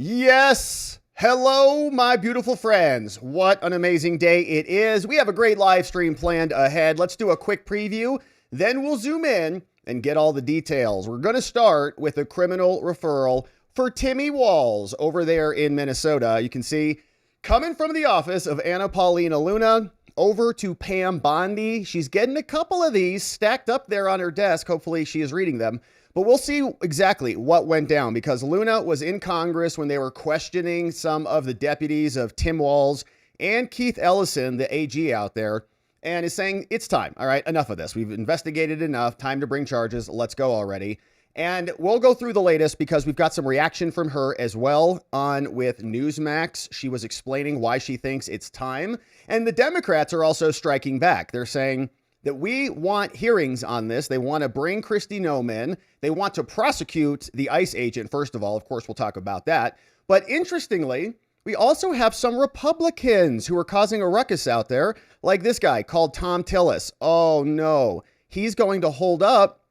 Yes. Hello, my beautiful friends. What an amazing day it is. We have a great live stream planned ahead. Let's do a quick preview. Then we'll zoom in and get all the details. We're going to start with a criminal referral for Timmy Walz over there in Minnesota. You can see coming from the office of Anna Paulina Luna over to Pam Bondi. She's getting a couple of these stacked up there on her desk. Hopefully she is reading them. But we'll see exactly what went down, because Luna was in Congress when they were questioning some of the deputies of Tim Walz and Keith Ellison, the AG out there, and is saying, it's time. All right, enough of this. We've investigated enough. Time to bring charges. Let's go already. And we'll go through the latest because we've got some reaction from her as well on with Newsmax. She was explaining why she thinks it's time. And the Democrats are also striking back. They're saying that we want hearings on this. They want to bring Kristi Noem in. They want to prosecute the ICE agent, first of all. Of course, we'll talk about that. But interestingly, we also have some Republicans who are causing a ruckus out there, like this guy called Tom Tillis. Oh, no. He's going to hold up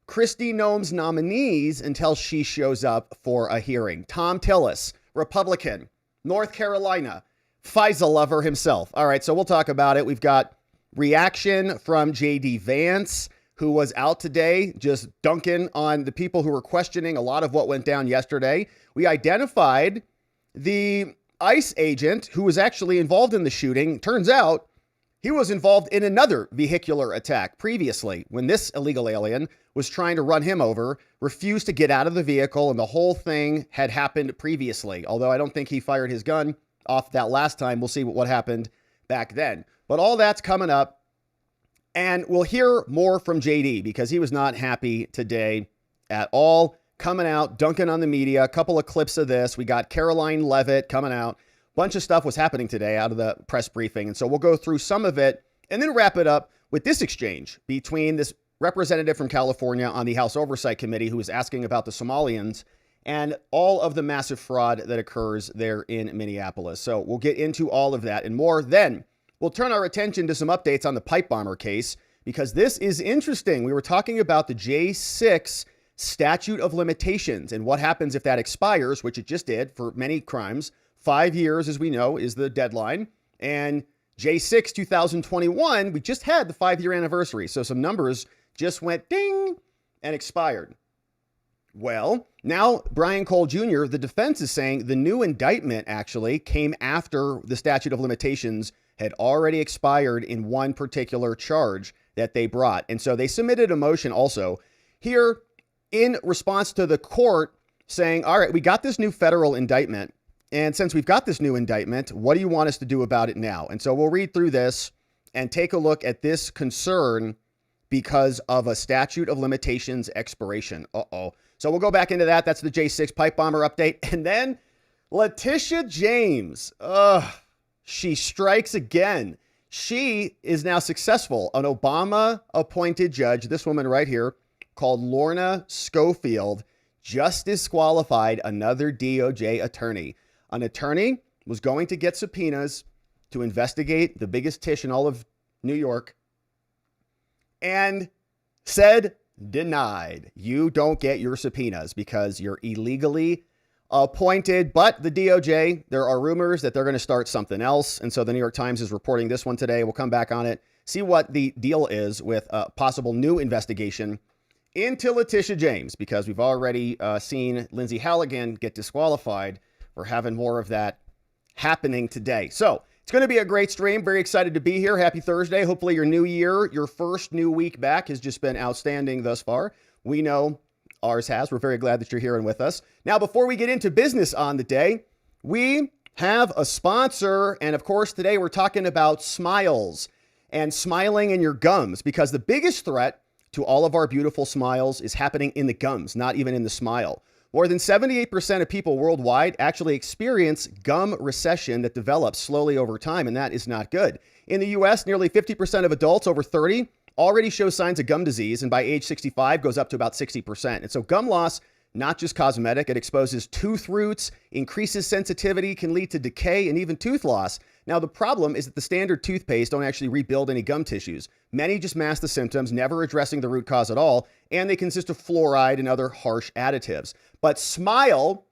Kristi Noem's nominees until she shows up for a hearing. Tom Tillis, Republican, North Carolina, FISA lover himself. All right, so we'll talk about it. We've got reaction from JD Vance, who was out today just dunking on the people who were questioning a lot of what went down yesterday. We identified the ICE agent who was actually involved in the shooting. Turns out he was involved in another vehicular attack previously when this illegal alien was trying to run him over, refused to get out of the vehicle, and the whole thing had happened previously. Although I don't think he fired his gun off that last time. We'll see what happened back then. But all that's coming up, and we'll hear more from JD because he was not happy today at all. Coming out, dunking on the media, a couple of clips of this. We got Caroline Leavitt coming out. Bunch of stuff was happening today out of the press briefing. And so we'll go through some of it and then wrap it up with this exchange between this representative from California on the House Oversight Committee who was asking about the Somalians and all of the massive fraud that occurs there in Minneapolis. So we'll get into all of that and more. Then we'll turn our attention to some updates on the pipe bomber case, because this is interesting. We were talking about the J6 statute of limitations and what happens if that expires, which it just did for many crimes. 5 years, as we know, is the deadline. And J6 2021, we just had the 5-year anniversary. So some numbers just went ding and expired. Well, now Brian Cole Jr., the defense is saying the new indictment actually came after the statute of limitations had already expired in one particular charge that they brought. And so they submitted a motion also here in response to the court saying, all right, we got this new federal indictment. And since we've got this new indictment, what do you want us to do about it now? And so we'll read through this and take a look at this concern because of a statute of limitations expiration. So we'll go back into that. That's the J6 pipe bomber update. And then Letitia James, she strikes again. She is now successful. An Obama-appointed judge, this woman right here, called Lorna Schofield, just disqualified another DOJ attorney. An attorney was going to get subpoenas to investigate the biggest Tish in all of New York and said, denied. You don't get your subpoenas because you're illegally appointed. But the DOJ, there are rumors that they're going to start something else. And so the New York Times is reporting this one today. We'll come back on it, see what the deal is with a possible new investigation into Letitia James, because we've already seen Lindsay Halligan get disqualified for having more of that happening today. So it's going to be a great stream. Very excited to be here. Happy Thursday. Hopefully your new year, your first new week back has just been outstanding thus far. We know ours has. We're very glad that you're here and with us. Now, before we get into business on the day, we have a sponsor. And of course, today we're talking about smiles and smiling in your gums, because the biggest threat to all of our beautiful smiles is happening in the gums, not even in the smile. More than 78% of people worldwide actually experience gum recession that develops slowly over time, and that is not good. In the US, nearly 50% of adults over 30 already show signs of gum disease, and by age 65 goes up to about 60%. And so gum loss, not just cosmetic, it exposes tooth roots, increases sensitivity, can lead to decay and even tooth loss. Now, the problem is that the standard toothpaste don't actually rebuild any gum tissues. Many just mask the symptoms, never addressing the root cause at all, and they consist of fluoride and other harsh additives. But Smile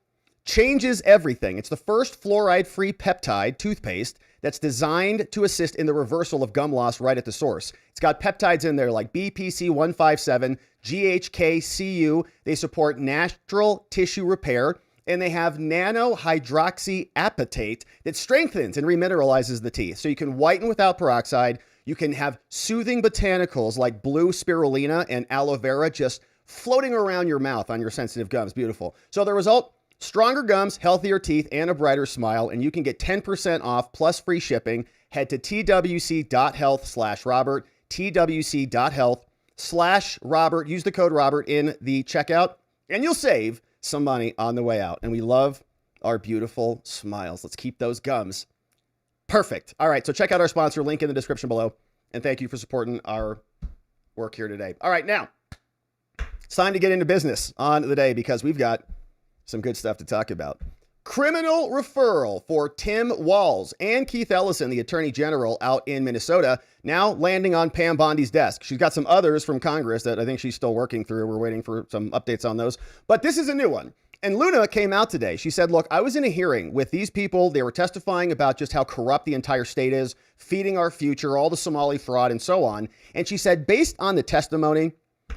changes everything. It's the first fluoride-free peptide toothpaste that's designed to assist in the reversal of gum loss right at the source. It's got peptides in there like BPC157, GHKCU. They support natural tissue repair, and they have nanohydroxyapatite that strengthens and remineralizes the teeth. So you can whiten without peroxide. You can have soothing botanicals like blue spirulina and aloe vera just floating around your mouth on your sensitive gums. Beautiful. So the result, stronger gums, healthier teeth, and a brighter smile. And you can get 10% off plus free shipping. Head to twc.health/Robert, twc.health/Robert. Use the code Robert in the checkout, and you'll save some money on the way out. And we love our beautiful smiles. Let's keep those gums perfect. All right, so check out our sponsor, link in the description below. And thank you for supporting our work here today. All right, now it's time to get into business on the day because we've got some good stuff to talk about. Criminal referral for Tim Walz and Keith Ellison, the Attorney General out in Minnesota, now landing on Pam Bondi's desk. She's got some others from Congress that I think she's still working through. We're waiting for some updates on those. But this is a new one. And Luna came out today. She said, look, I was in a hearing with these people. They were testifying about just how corrupt the entire state is, feeding our future, all the Somali fraud and so on. And she said, based on the testimony,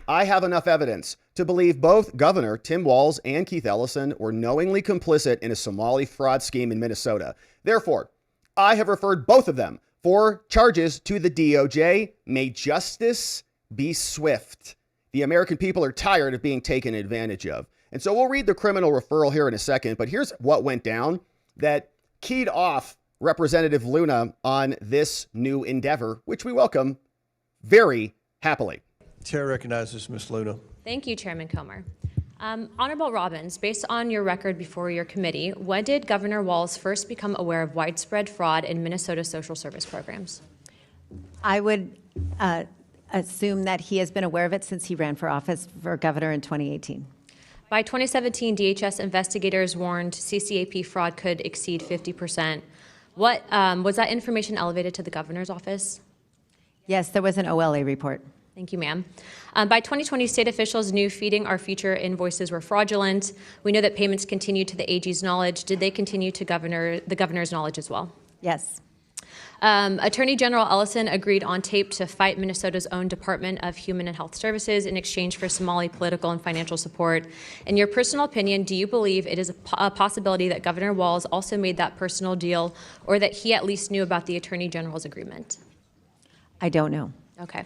I have enough evidence to believe both Governor Tim Walz and Keith Ellison were knowingly complicit in a Somali fraud scheme in Minnesota. Therefore, I have referred both of them for charges to the DOJ. May justice be swift. The American people are tired of being taken advantage of. And so we'll read the criminal referral here in a second, but here's what went down that keyed off Representative Luna on this new endeavor, which we welcome very happily. Chair recognizes Ms. Luna. Thank you, Chairman Comer. Honorable Robbins, based on your record before your committee, when did Governor Walz first become aware of widespread fraud in Minnesota social service programs? I would assume that he has been aware of it since he ran for office for governor in 2018. By 2017, DHS investigators warned CCAP fraud could exceed 50%. What was that information elevated to the governor's office? Yes, there was an OLA report. Thank you, ma'am. By 2020, state officials knew feeding our future invoices were fraudulent. We know that payments continued to the AG's knowledge. Did they continue to the governor's knowledge as well? Yes. Attorney General Ellison agreed on tape to fight Minnesota's own Department of Human and Health Services in exchange for Somali political and financial support. In your personal opinion, do you believe it is a possibility that Governor Walz also made that personal deal, or that he at least knew about the Attorney General's agreement? I don't know. Okay.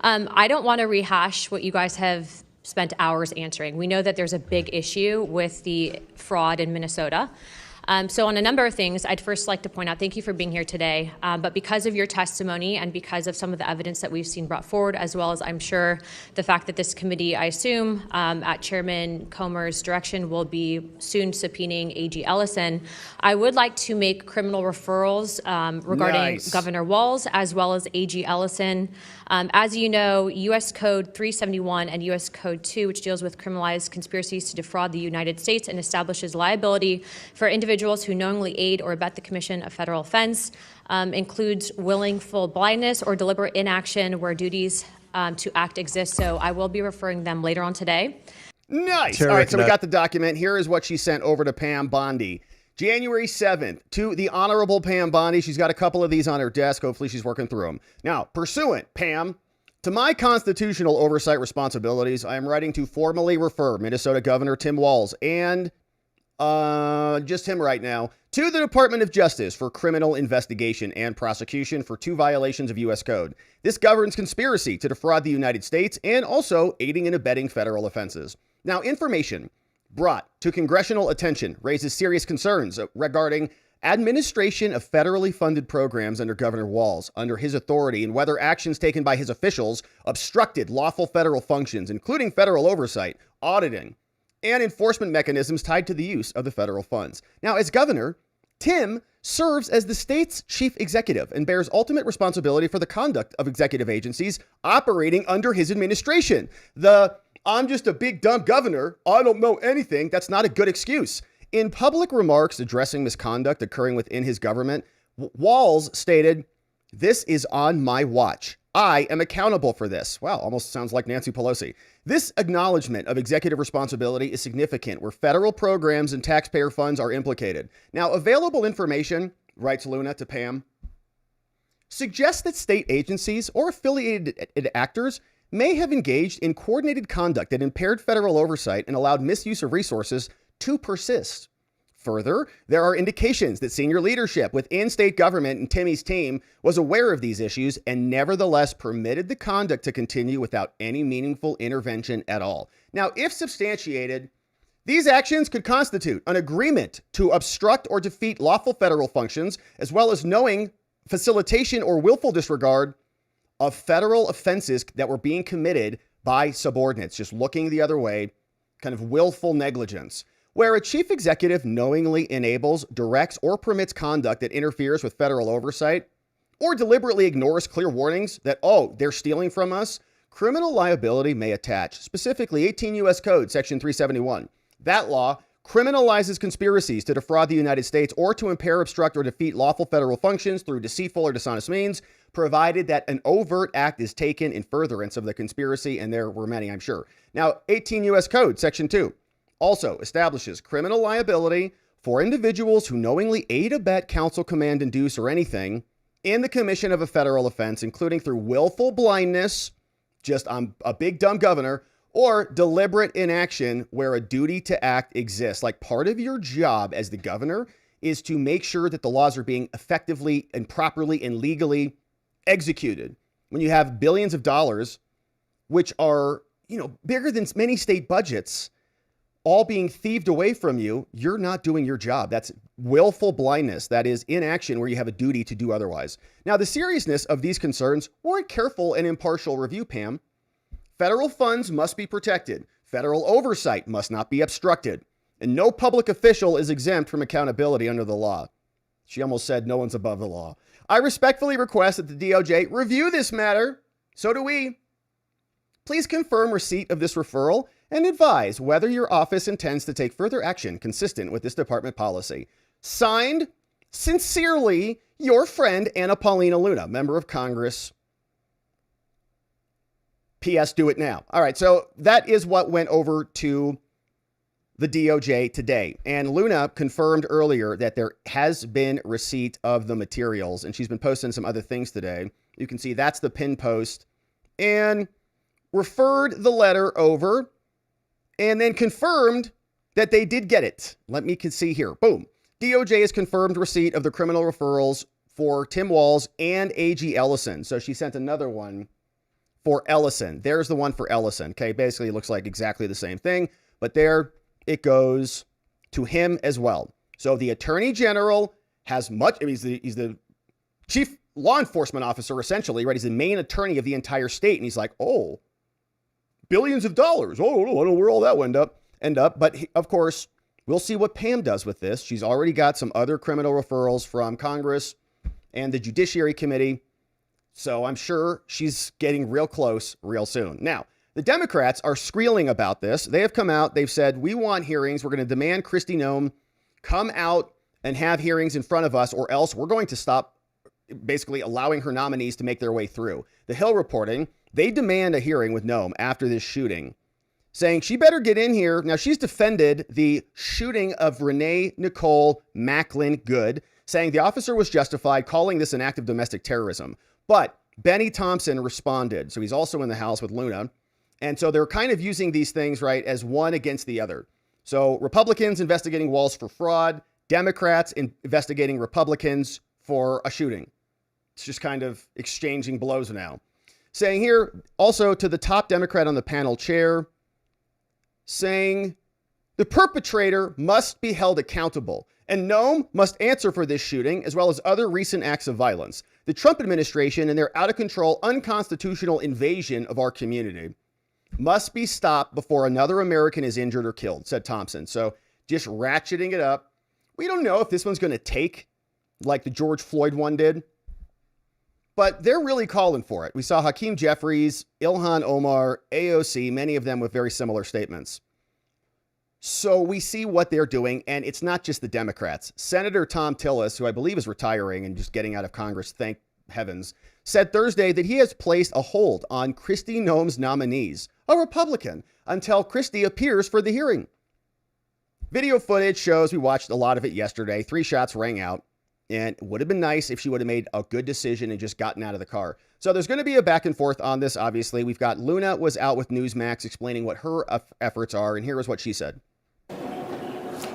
I don't want to rehash what you guys have spent hours answering. We know that there's a big issue with the fraud in Minnesota. So on a number of things, I'd first like to point out, thank you for being here today, but because of your testimony and because of some of the evidence that we've seen brought forward, as well as I'm sure the fact that this committee, I assume, at Chairman Comer's direction, will be soon subpoenaing AG Ellison, I would like to make criminal referrals regarding Governor Walz as well as AG Ellison. As you know, U.S. Code 371 and U.S. Code 2, which deals with criminalized conspiracies to defraud the United States and establishes liability for individuals who knowingly aid or abet the commission of federal offense, includes willful blindness or deliberate inaction where duties to act exist. So I will be referring them later on today. Nice. All right, so we got the document. Here is what she sent over to Pam Bondi. January 7th, to the Honorable Pam Bondi. She's got a couple of these on her desk. Hopefully she's working through them. Now, pursuant, Pam, to my constitutional oversight responsibilities, I am writing to formally refer Minnesota Governor Tim Walz and just him right now to the Department of Justice for criminal investigation and prosecution for 2 violations of U.S. Code. This governs conspiracy to defraud the United States and also aiding and abetting federal offenses. Now, information brought to congressional attention raises serious concerns regarding administration of federally funded programs under Governor Walz, under his authority, and whether actions taken by his officials obstructed lawful federal functions, including federal oversight, auditing, and enforcement mechanisms tied to the use of the federal funds. Now, as governor, Tim serves as the state's chief executive and bears ultimate responsibility for the conduct of executive agencies operating under his administration. I'm just a big dumb governor, I don't know anything, that's not a good excuse. In public remarks addressing misconduct occurring within his government, Walz stated, "This is on my watch. I am accountable for this. Wow, almost sounds like Nancy Pelosi. This acknowledgement of executive responsibility is significant where federal programs and taxpayer funds are implicated. Now, available information, writes Luna to Pam, suggests that state agencies or affiliated actors may have engaged in coordinated conduct that impaired federal oversight and allowed misuse of resources to persist. Further, there are indications that senior leadership within state government and Timmy's team was aware of these issues and nevertheless permitted the conduct to continue without any meaningful intervention at all. Now, if substantiated, these actions could constitute an agreement to obstruct or defeat lawful federal functions, as well as knowing facilitation or willful disregard of federal offenses that were being committed by subordinates, just looking the other way, kind of willful negligence. Where a chief executive knowingly enables, directs, or permits conduct that interferes with federal oversight, or deliberately ignores clear warnings that, oh, they're stealing from us, criminal liability may attach. Specifically, 18 U.S. Code, Section 371. That law criminalizes conspiracies to defraud the United States or to impair, obstruct, or defeat lawful federal functions through deceitful or dishonest means, provided that an overt act is taken in furtherance of the conspiracy, and there were many, I'm sure. Now, 18 U.S. Code, Section 2. Also establishes criminal liability for individuals who knowingly aid, abet, counsel, command, induce, or anything in the commission of a federal offense, including through willful blindness, just I'm a big dumb governor, or deliberate inaction where a duty to act exists. Like part of your job as the governor is to make sure that the laws are being effectively and properly and legally executed. When you have billions of dollars, which are, bigger than many state budgets, all being thieved away from you, you're not doing your job. That's willful blindness. That is inaction where you have a duty to do otherwise. Now, the seriousness of these concerns warrant careful and impartial review, Pam. Federal funds must be protected. Federal oversight must not be obstructed. And no public official is exempt from accountability under the law. She almost said no one's above the law. I respectfully request that the DOJ review this matter. So do we. Please confirm receipt of this referral and advise whether your office intends to take further action consistent with this department policy. Signed, sincerely, your friend Anna Paulina Luna, member of Congress. P.S. Do it now. All right, so that is what went over to the DOJ today. And Luna confirmed earlier that there has been receipt of the materials, and she's been posting some other things today. You can see that's the pin post, and referred the letter over and then confirmed that they did get it. Let me see here. Boom. DOJ has confirmed receipt of the criminal referrals for Tim Walz and AG Ellison. So she sent another one for Ellison. There's the one for Ellison. Okay, basically it looks like exactly the same thing, but there it goes to him as well. So the Attorney General has much, he's the chief law enforcement officer essentially, right? He's the main attorney of the entire state. And he's like, oh, billions of dollars. Oh, I don't know where all that would end up. But of course, we'll see what Pam does with this. She's already got some other criminal referrals from Congress and the Judiciary Committee. So I'm sure she's getting real close real soon. Now, the Democrats are squealing about this. They have come out. They've said, we want hearings. We're going to demand Kristi Noem come out and have hearings in front of us, or else we're going to stop basically allowing her nominees to make their way through. The Hill reporting, they demand a hearing with Noem after this shooting, saying she better get in here. Now, she's defended the shooting of Renee Nicole Macklin Good, saying the officer was justified, calling this an act of domestic terrorism. But Benny Thompson responded. So he's also in the House with Luna. And so they're kind of using these things, right, as one against the other. So Republicans investigating Walz for fraud, Democrats investigating Republicans for a shooting. It's just kind of exchanging blows now. Saying here also to the top Democrat on the panel chair, saying the perpetrator must be held accountable and Noem must answer for this shooting as well as other recent acts of violence. The Trump administration and their out of control, unconstitutional invasion of our community must be stopped before another American is injured or killed, said Thompson. So just ratcheting it up. We don't know if this one's going to take like the George Floyd one did, but they're really calling for it. We saw Hakeem Jeffries, Ilhan Omar, AOC, many of them with very similar statements. So we see what they're doing, and it's not just the Democrats. Senator Tom Tillis, who I believe is retiring and just getting out of Congress, thank heavens, said Thursday that he has placed a hold on Kristi Noem's nominees, a Republican, until Kristi appears for the hearing. Video footage shows, we watched a lot of it yesterday, 3 shots rang out, and it would have been nice if she would have made a good decision and just gotten out of the car. So there's going to be a back and forth on this, obviously. We've got Luna was out with Newsmax explaining what her efforts are, and here is what she said.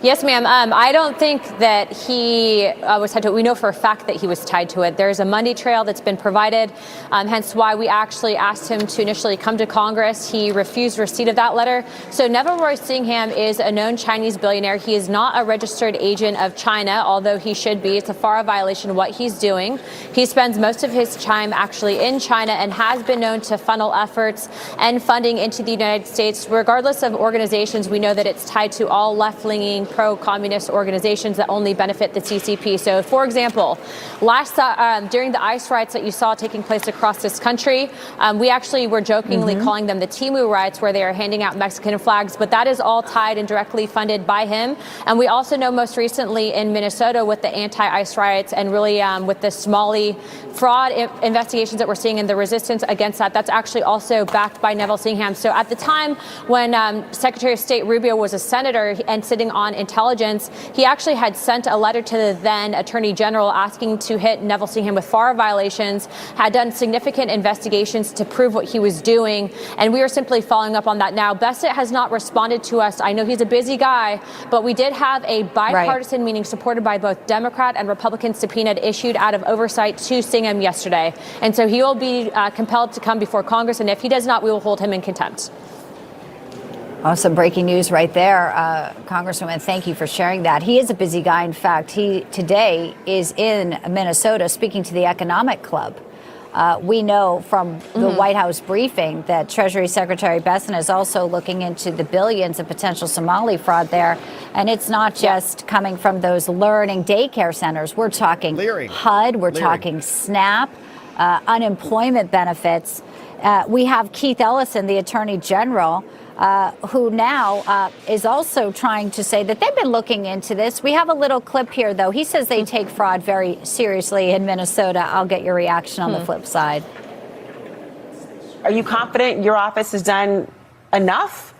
Yes, ma'am. I don't think that he was tied to it. We know for a fact that he was tied to it. There's a Monday trail that's been provided, hence why we actually asked him to initially come to Congress. He refused receipt of that letter. So Neville Roy Singham is a known Chinese billionaire. He is not a registered agent of China, although he should be. It's a FARA violation of what he's doing. He spends most of his time actually in China and has been known to funnel efforts and funding into the United States. Regardless of organizations, we know that it's tied to all left-leaning pro-communist organizations that only benefit the CCP. So, for example, during the ICE riots that you saw taking place across this country, we actually were jokingly calling them the Timu riots, where they are handing out Mexican flags, but that is all tied and directly funded by him. And we also know most recently in Minnesota with the anti-ICE riots and really with the Somali fraud investigations that we're seeing and the resistance against that, that's actually also backed by Neville Singham. So at the time when Secretary of State Rubio was a senator and sitting on intelligence, he actually had sent a letter to the then Attorney General asking to hit Neville Singham with FARA violations, had done significant investigations to prove what he was doing, and we are simply following up on that now. Bassett has not responded to us. I know he's a busy guy, but we did have a bipartisan, meaning supported by both Democrat and Republican subpoena issued out of oversight to Singham yesterday. And so he will be compelled to come before Congress, and if he does not, we will hold him in contempt. Some breaking news right there, Congresswoman. Thank you for sharing that. He is a busy guy. In fact, he today is in Minnesota speaking to the Economic Club. We know from the White House briefing that Treasury Secretary Bassett is also looking into the billions of potential Somali fraud there. And it's not just coming from those learning daycare centers. We're talking HUD. We're talking SNAP, unemployment benefits. We have Keith Ellison, the Attorney General, who now is also trying to say that they've been looking into this. We have a little clip here, though. He says they take fraud very seriously in Minnesota. I'll get your reaction on the flip side. Are you confident your office has done enough?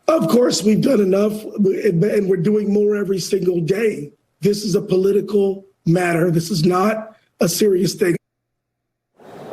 Of course, we've done enough, and we're doing more every single day. This is a political matter. This is not a serious thing.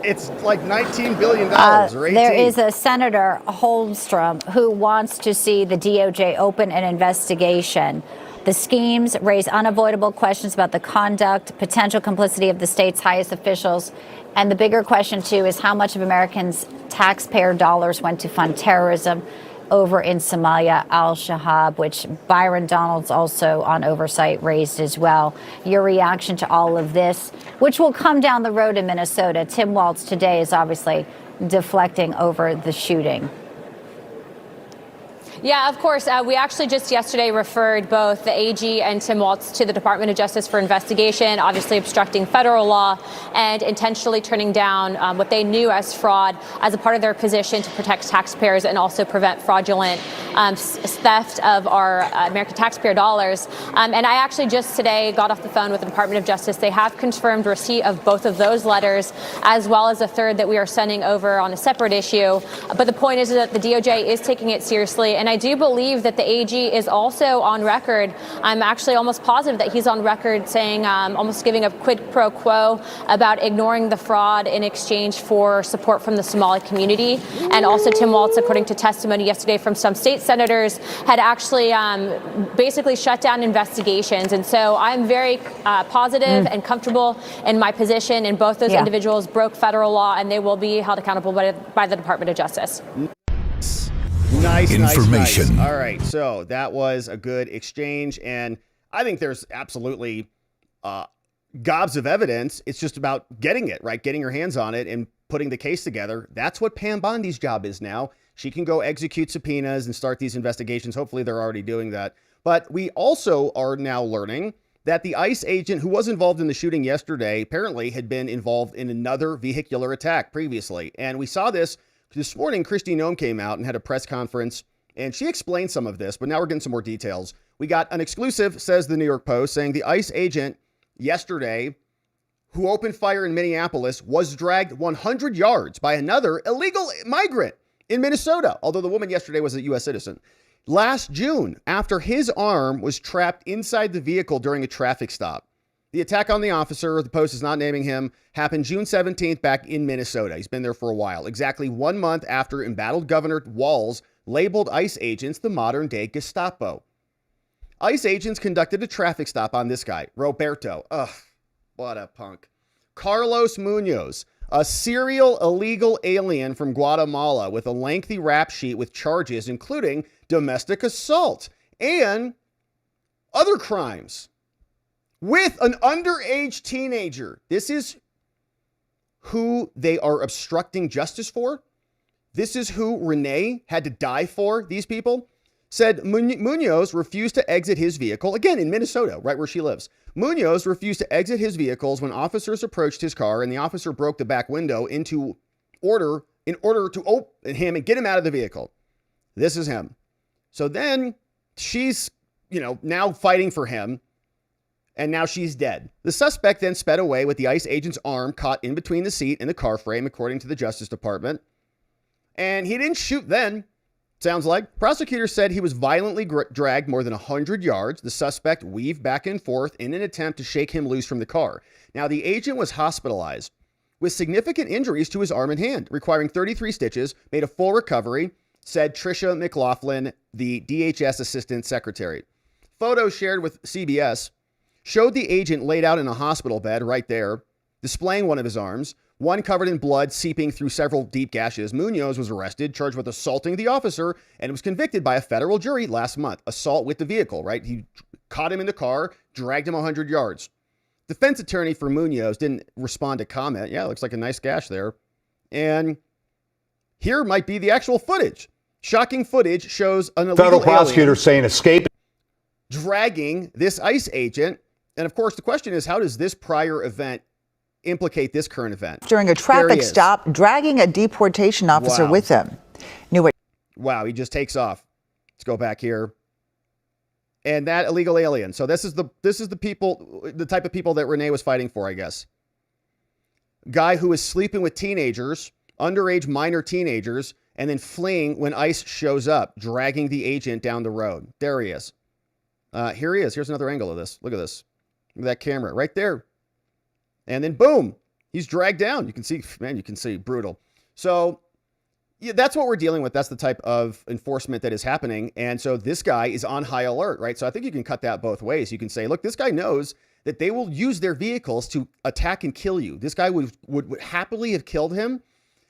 It's like $19 billion or 18. There is a Senator Holmstrom who wants to see the DOJ open an investigation. The schemes raise unavoidable questions about the conduct, potential complicity of the state's highest officials. And the bigger question, too, is how much of Americans' taxpayer dollars went to fund terrorism over in Somalia, al-Shabaab, which Byron Donalds also on oversight raised as well. Your reaction to all of this, which will come down the road in Minnesota. Tim Walz today is obviously deflecting over the shooting. Yeah, of course. We actually just yesterday referred both the AG and Tim Walz to the Department of Justice for investigation, obviously obstructing federal law and intentionally turning down what they knew as fraud as a part of their position to protect taxpayers and also prevent fraudulent theft of our American taxpayer dollars. And I actually just today got off the phone with the Department of Justice. They have confirmed receipt of both of those letters, as well as a third that we are sending over on a separate issue. But the point is that the DOJ is taking it seriously. And I do believe that the AG is also on record. I'm actually almost positive that he's on record saying, almost giving a quid pro quo about ignoring the fraud in exchange for support from the Somali community. And also Tim Walz, according to testimony yesterday from some state senators, had actually basically shut down investigations. And so I'm very positive and comfortable in my position. And both those individuals broke federal law, and they will be held accountable by the Department of Justice. Nice information. Nice. All right, so that was a good exchange, and I think there's absolutely gobs of evidence. It's just about getting it, right? Getting your hands on it and putting the case together. That's what Pam Bondi's job is now. She can go execute subpoenas and start these investigations. Hopefully they're already doing that. But we also are now learning that the ICE agent who was involved in the shooting yesterday apparently had been involved in another vehicular attack previously. And we saw this morning. Kristi Noem came out and had a press conference, and she explained some of this, but now we're getting some more details. We got an exclusive, says the New York Post, saying the ICE agent yesterday who opened fire in Minneapolis, was dragged 100 yards by another illegal migrant in Minnesota, although the woman yesterday was a U.S. citizen. Last June, after his arm was trapped inside the vehicle during a traffic stop. The attack on the officer, the Post is not naming him, happened June 17th back in Minnesota. He's been there for a while, exactly 1 month after embattled Governor Walz labeled ICE agents the modern-day Gestapo. ICE agents conducted a traffic stop on this guy, Roberto. Ugh, what a punk. Carlos Munoz, a serial illegal alien from Guatemala with a lengthy rap sheet with charges including domestic assault and other crimes with an underage teenager. This is who they are obstructing justice for. This is who Renee had to die for, these people. Said Munoz refused to exit his vehicle, again in Minnesota, right where she lives. Munoz refused to exit his vehicles when officers approached his car, and the officer broke the back window in order to open him and get him out of the vehicle. This is him. So then she's, now fighting for him, and now she's dead. The suspect then sped away with the ICE agent's arm caught in between the seat and the car frame, according to the Justice Department. And he didn't shoot then. Sounds like. Prosecutors said he was violently dragged more than 100 yards. The suspect weaved back and forth in an attempt to shake him loose from the car. Now, the agent was hospitalized with significant injuries to his arm and hand, requiring 33 stitches, made a full recovery, said Tricia McLaughlin, the DHS assistant secretary. Photos shared with CBS showed the agent laid out in a hospital bed right there, displaying one of his arms, one covered in blood seeping through several deep gashes. Munoz was arrested, charged with assaulting the officer, and was convicted by a federal jury last month. Assault with the vehicle, right? He caught him in the car, dragged him 100 yards. Defense attorney for Munoz didn't respond to comment. Yeah, looks like a nice gash there. And here might be the actual footage. Shocking footage shows an illegal federal prosecutor saying escape, dragging this ICE agent. And of course, the question is, how does this prior event implicate this current event? During a traffic stop, dragging a deportation officer with him. Wow, he just takes off. Let's go back here. And that illegal alien. So this is the people, the type of people that Renee was fighting for, I guess. Guy who is sleeping with teenagers, underage minor teenagers, and then fleeing when ICE shows up, dragging the agent down the road. There he is. Here he is. Here's another angle of this. Look at this. Look at that camera right there. And then boom, he's dragged down. You can see brutal. So yeah, that's what we're dealing with. That's the type of enforcement that is happening. And so this guy is on high alert, right? So I think you can cut that both ways. You can say, look, this guy knows that they will use their vehicles to attack and kill you. This guy would happily have killed him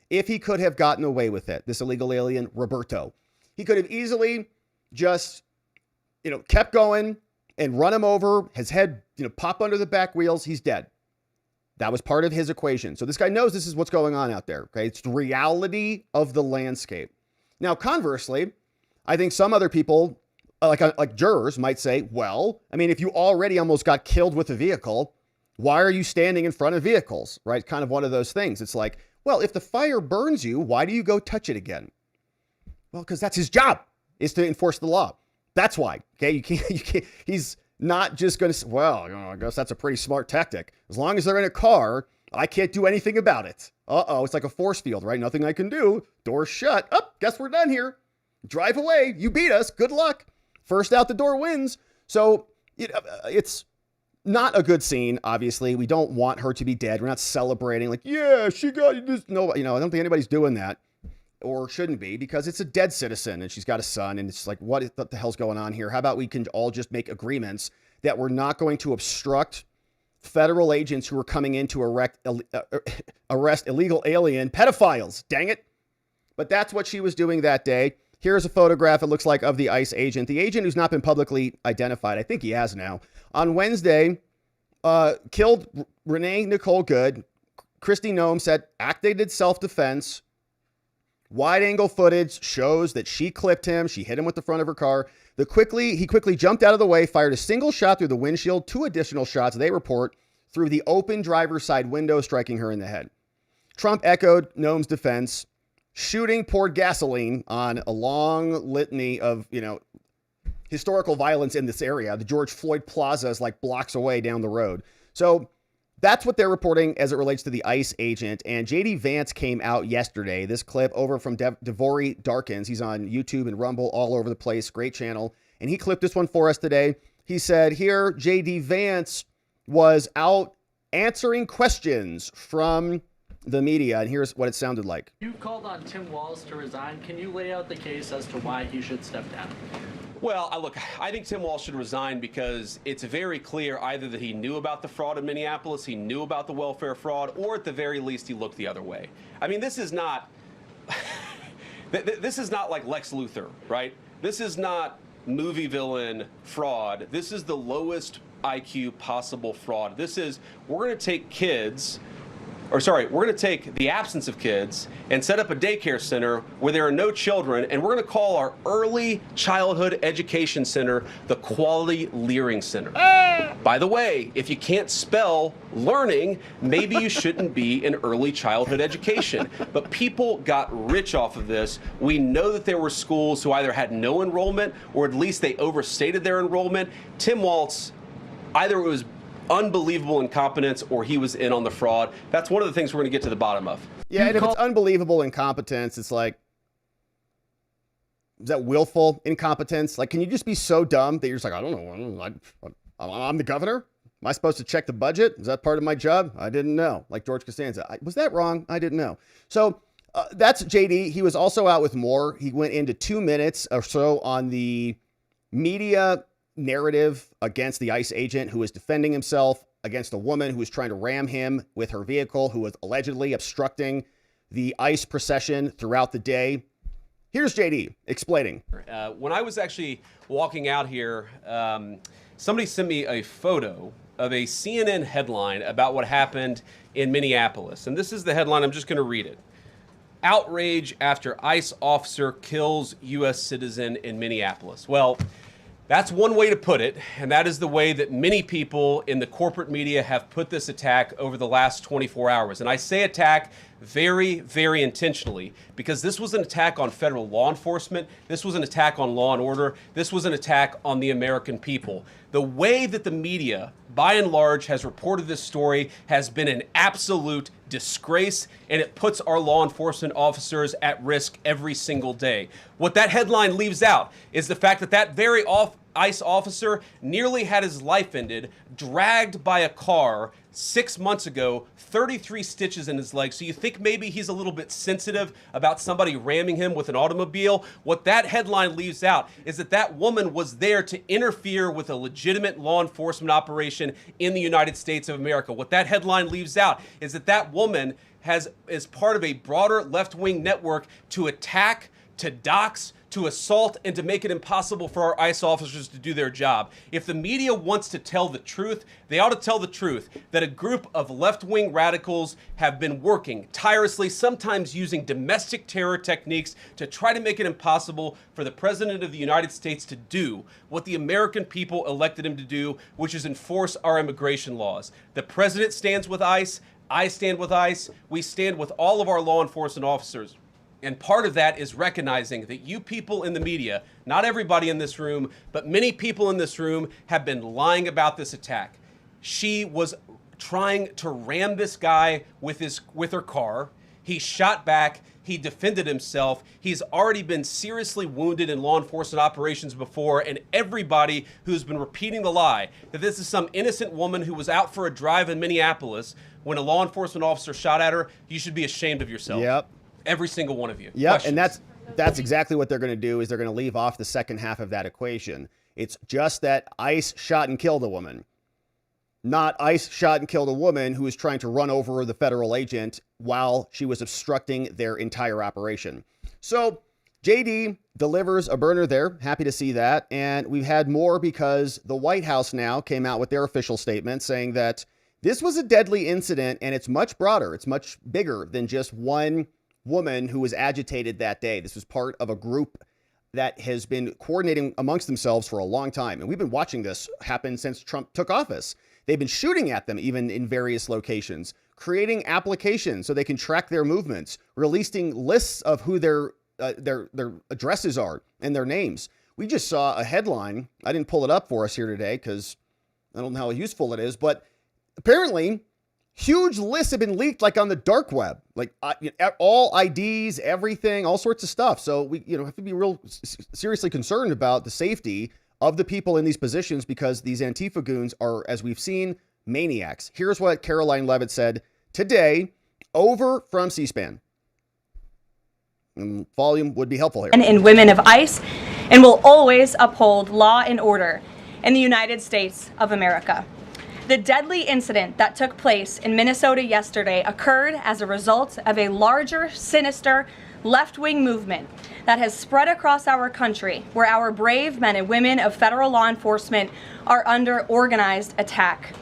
if he could have gotten away with it. This illegal alien, Roberto. He could have easily just, kept going and run him over, his head, pop under the back wheels. He's dead. That was part of his equation. So this guy knows this is what's going on out there. Okay. It's the reality of the landscape. Now, conversely, I think some other people, like jurors, might say, well, I mean, if you already almost got killed with a vehicle, why are you standing in front of vehicles? Right. Kind of one of those things. It's like, well, if the fire burns you, why do you go touch it again? Well, because that's his job, is to enforce the law. That's why. Okay. You can't, he's not just going to say, well, I guess that's a pretty smart tactic. As long as they're in a car, I can't do anything about it. It's like a force field, right? Nothing I can do. Door's shut. Guess we're done here. Drive away. You beat us. Good luck. First out the door wins. So it's not a good scene, obviously. We don't want her to be dead. We're not celebrating like, yeah, she got this. No, I don't think anybody's doing that, or shouldn't be, because it's a dead citizen and she's got a son. And it's like, what the hell's going on here? How about we can all just make agreements that we're not going to obstruct federal agents who are coming in to arrest illegal alien pedophiles. Dang it. But that's what she was doing that day. Here's a photograph, it looks like, of the ICE agent. The agent who's not been publicly identified, I think he has now, on Wednesday, killed Renee Nicole Good. Kristi Noem said acted self-defense. Wide-angle footage shows that she clipped him. She hit him with the front of her car. He quickly jumped out of the way, fired a single shot through the windshield, 2 additional shots, they report, through the open driver's side window, striking her in the head. Trump echoed Noem's defense. Shooting poured gasoline on a long litany of, historical violence in this area. The George Floyd Plaza is like blocks away down the road. So that's what they're reporting as it relates to the ICE agent. And JD Vance came out yesterday. This clip over from Devory Darkins. He's on YouTube and Rumble all over the place. Great channel. And he clipped this one for us today. He said here, JD Vance was out answering questions from the media. And here's what it sounded like. You called on Tim Walz to resign. Can you lay out the case as to why he should step down? Well, look, I think Tim Walz should resign because it's very clear either that he knew about the fraud in Minneapolis, he knew about the welfare fraud, or at the very least he looked the other way. I mean, this is not this is not like Lex Luthor, right? This is not movie villain fraud. This is the lowest IQ possible fraud. This is, we're going to take kids, or sorry, we're going to take the absence of kids and set up a daycare center where there are no children, and we're going to call our early childhood education center the Quality Leering Center. By the way, if you can't spell learning, maybe you shouldn't be in early childhood education. But people got rich off of this. We know that there were schools who either had no enrollment or at least they overstated their enrollment. Tim Walz, either it was unbelievable incompetence or he was in on the fraud. That's one of the things we're going to get to the bottom of. Yeah, and if it's unbelievable incompetence, it's like, is that willful incompetence? Like, can you just be so dumb that you're just like, I don't know, I'm the governor? Am I supposed to check the budget? Is that part of my job? I didn't know. Like George Costanza. Was that wrong? I didn't know. So that's JD. He was also out with more. He went into 2 minutes or so on the media narrative against the ICE agent who was defending himself against a woman who was trying to ram him with her vehicle, who was allegedly obstructing the ICE procession throughout the day. Here's JD explaining. When I was actually walking out here, somebody sent me a photo of a CNN headline about what happened in Minneapolis. And this is the headline. I'm just going to read it. Outrage after ICE officer kills U.S. citizen in Minneapolis. Well, that's one way to put it, and that is the way that many people in the corporate media have put this attack over the last 24 hours. And I say attack very, very intentionally because this was an attack on federal law enforcement. This was an attack on law and order. This was an attack on the American people. The way that the media, by and large, has reported this story has been an absolute disgrace, and it puts our law enforcement officers at risk every single day. What that headline leaves out is the fact that that very ICE officer nearly had his life ended, dragged by a car 6 months ago, 33 stitches in his leg. So you think maybe he's a little bit sensitive about somebody ramming him with an automobile? What that headline leaves out is that that woman was there to interfere with a legitimate law enforcement operation in the United States of America. What that headline leaves out is that that woman is part of a broader left-wing network to attack, to dox, to assault, and to make it impossible for our ICE officers to do their job. If the media wants to tell the truth, they ought to tell the truth that a group of left-wing radicals have been working tirelessly, sometimes using domestic terror techniques to try to make it impossible for the President of the United States to do what the American people elected him to do, which is enforce our immigration laws. The President stands with ICE. I stand with ICE. We stand with all of our law enforcement officers. And part of that is recognizing that you people in the media, not everybody in this room, but many people in this room have been lying about this attack. She was trying to ram this guy with her car. He shot back. He defended himself. He's already been seriously wounded in law enforcement operations before, and everybody who's been repeating the lie that this is some innocent woman who was out for a drive in Minneapolis when a law enforcement officer shot at her, you should be ashamed of yourself. Yep. Every single one of you. Yeah, Questions? and that's exactly what they're going to do, is they're going to leave off the second half of that equation. It's just that ICE shot and killed a woman. Not ICE shot and killed a woman who was trying to run over the federal agent while she was obstructing their entire operation. So JD delivers a burner there. Happy to see that. And we've had more because the White House now came out with their official statement saying that this was a deadly incident and it's much broader. It's much bigger than just one woman who was agitated that day. This was part of a group that has been coordinating amongst themselves for a long time. And we've been watching this happen since Trump took office. They've been shooting at them even in various locations, creating applications so they can track their movements, releasing lists of who their addresses are and their names. We just saw a headline. I didn't pull it up for us here today because I don't know how useful it is, but apparently Huge lists have been leaked, like on the dark web, like all IDs, everything, all sorts of stuff. So we, have to be real seriously concerned about the safety of the people in these positions, because these Antifa goons are, as we've seen, maniacs. Here's what Caroline Leavitt said today over from C-SPAN. Volume would be helpful here. And women of ICE, and will always uphold law and order in the United States of America. The deadly incident that took place in Minnesota yesterday occurred as a result of a larger, sinister, left-wing movement that has spread across our country, where our brave men and women of federal law enforcement are under organized attack.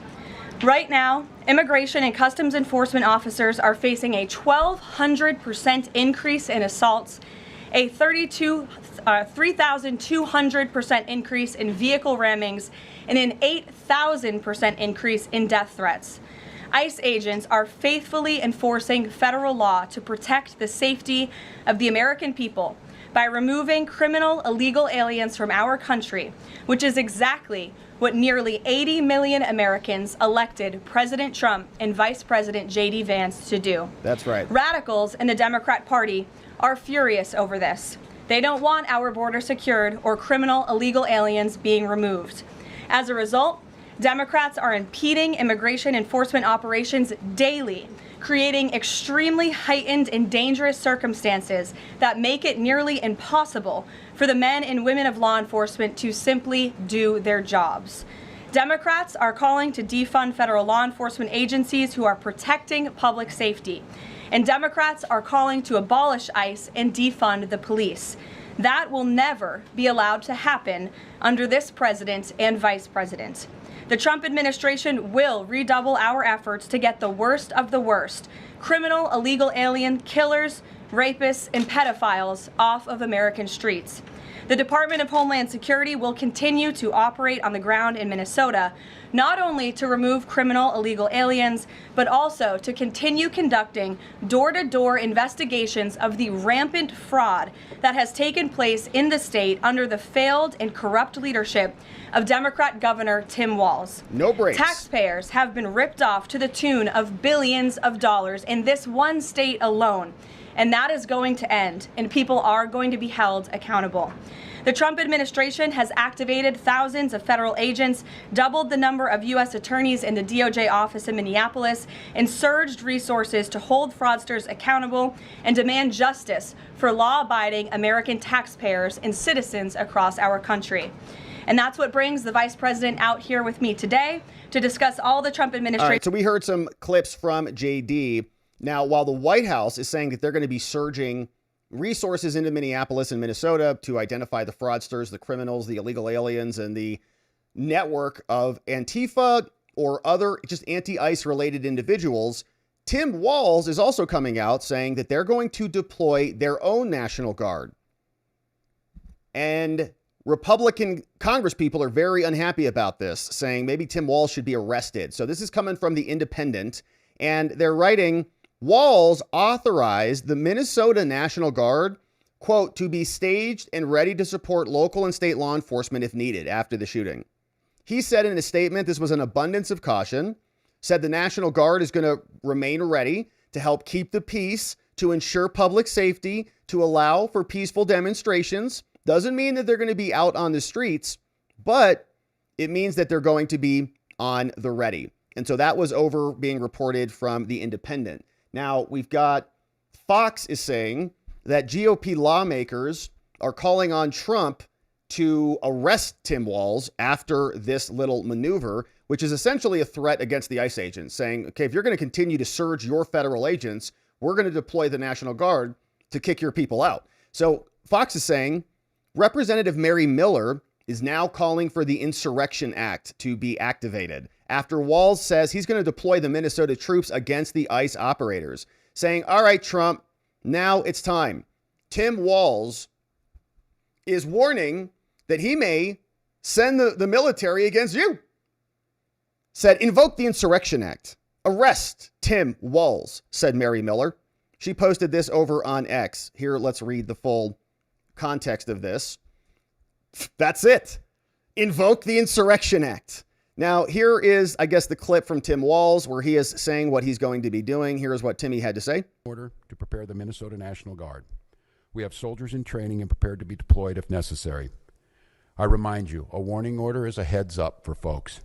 Right now, immigration and customs enforcement officers are facing a 1,200% increase in assaults, a 3,200% increase in vehicle rammings, and an 8,000% increase in death threats. ICE agents are faithfully enforcing federal law to protect the safety of the American people by removing criminal illegal aliens from our country, which is exactly what nearly 80 million Americans elected President Trump and Vice President J.D. Vance to do. That's right. Radicals in the Democrat Party are furious over this. They don't want our border secured or criminal illegal aliens being removed. As a result, Democrats are impeding immigration enforcement operations daily, creating extremely heightened and dangerous circumstances that make it nearly impossible for the men and women of law enforcement to simply do their jobs. Democrats are calling to defund federal law enforcement agencies who are protecting public safety. And Democrats are calling to abolish ICE and defund the police. That will never be allowed to happen under this president and vice president. The Trump administration will redouble our efforts to get the worst of the worst, criminal illegal alien killers, rapists, and pedophiles off of American streets. The Department of Homeland Security will continue to operate on the ground in Minnesota, not only to remove criminal illegal aliens, but also to continue conducting door-to-door investigations of the rampant fraud that has taken place in the state under the failed and corrupt leadership of Democrat Governor Tim Walz. No breaks. Taxpayers have been ripped off to the tune of billions of dollars in this one state alone. And that is going to end, and people are going to be held accountable. The Trump administration has activated thousands of federal agents, doubled the number of U.S. attorneys in the DOJ office in Minneapolis, and surged resources to hold fraudsters accountable and demand justice for law-abiding American taxpayers and citizens across our country. And that's what brings the vice president out here with me today to discuss all the Trump administration. All right, so we heard some clips from JD. Now, while the White House is saying that they're going to be surging resources into Minneapolis and Minnesota to identify the fraudsters, the criminals, the illegal aliens, and the network of Antifa or other just anti-ICE related individuals, Tim Walz is also coming out saying that they're going to deploy their own National Guard. And Republican Congress people are very unhappy about this, saying maybe Tim Walz should be arrested. So this is coming from the Independent, and they're writing, Walz authorized the Minnesota National Guard, quote, to be staged and ready to support local and state law enforcement if needed after the shooting. He said in a statement this was an abundance of caution, said the National Guard is going to remain ready to help keep the peace, to ensure public safety, to allow for peaceful demonstrations. Doesn't mean that they're going to be out on the streets, but it means that they're going to be on the ready. And so that was being reported from the Independent. Now, we've got Fox is saying that GOP lawmakers are calling on Trump to arrest Tim Walz after this little maneuver, which is essentially a threat against the ICE agents, saying, okay, if you're going to continue to surge your federal agents, we're going to deploy the National Guard to kick your people out. So Fox is saying Representative Mary Miller is now calling for the Insurrection Act to be activated after Walz says he's going to deploy the Minnesota troops against the ICE operators, saying, all right, Trump, now it's time. Tim Walz is warning that he may send the military against you. Said, invoke the Insurrection Act. Arrest Tim Walz, said Mary Miller. She posted this over on X. Here, let's read the full context of this. That's it. Invoke the Insurrection Act. Now, here is, I guess, the clip from Tim Walz where he is saying what he's going to be doing. Here's what Timmy had to say. Order to prepare the Minnesota National Guard. We have soldiers in training and prepared to be deployed if necessary. I remind you, a warning order is a heads up for folks.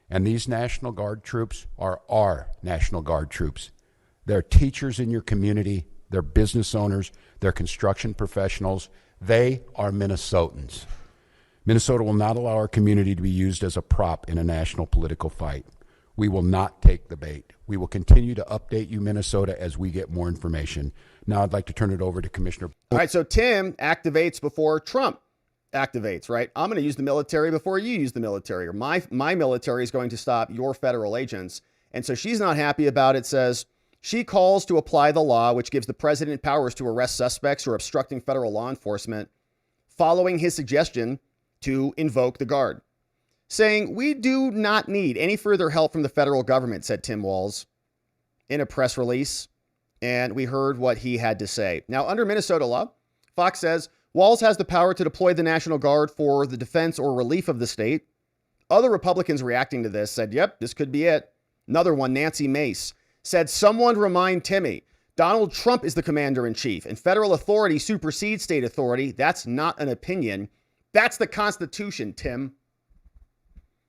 And these National Guard troops are our National Guard troops. They're teachers in your community. They're business owners. They're construction professionals. They are Minnesotans. Minnesota will not allow our community to be used as a prop in a national political fight. We will not take the bait. We will continue to update you, Minnesota, as we get more information. Now I'd like to turn it over to Commissioner. All right, so Tim activates before Trump activates, right? I'm going to use the military before you use the military, or my military is going to stop your federal agents. And so she's not happy about it, says she calls to apply the law, which gives the president powers to arrest suspects who are obstructing federal law enforcement, following his suggestion to invoke the Guard, saying, we do not need any further help from the federal government, said Tim Walz in a press release. And we heard what he had to say. Now, under Minnesota law, Fox says Walz has the power to deploy the National Guard for the defense or relief of the state. Other Republicans reacting to this said, yep, this could be it. Another one, Nancy Mace, said, someone remind Timmy, Donald Trump is the commander in chief and federal authority supersedes state authority. That's not an opinion. That's the Constitution, Tim.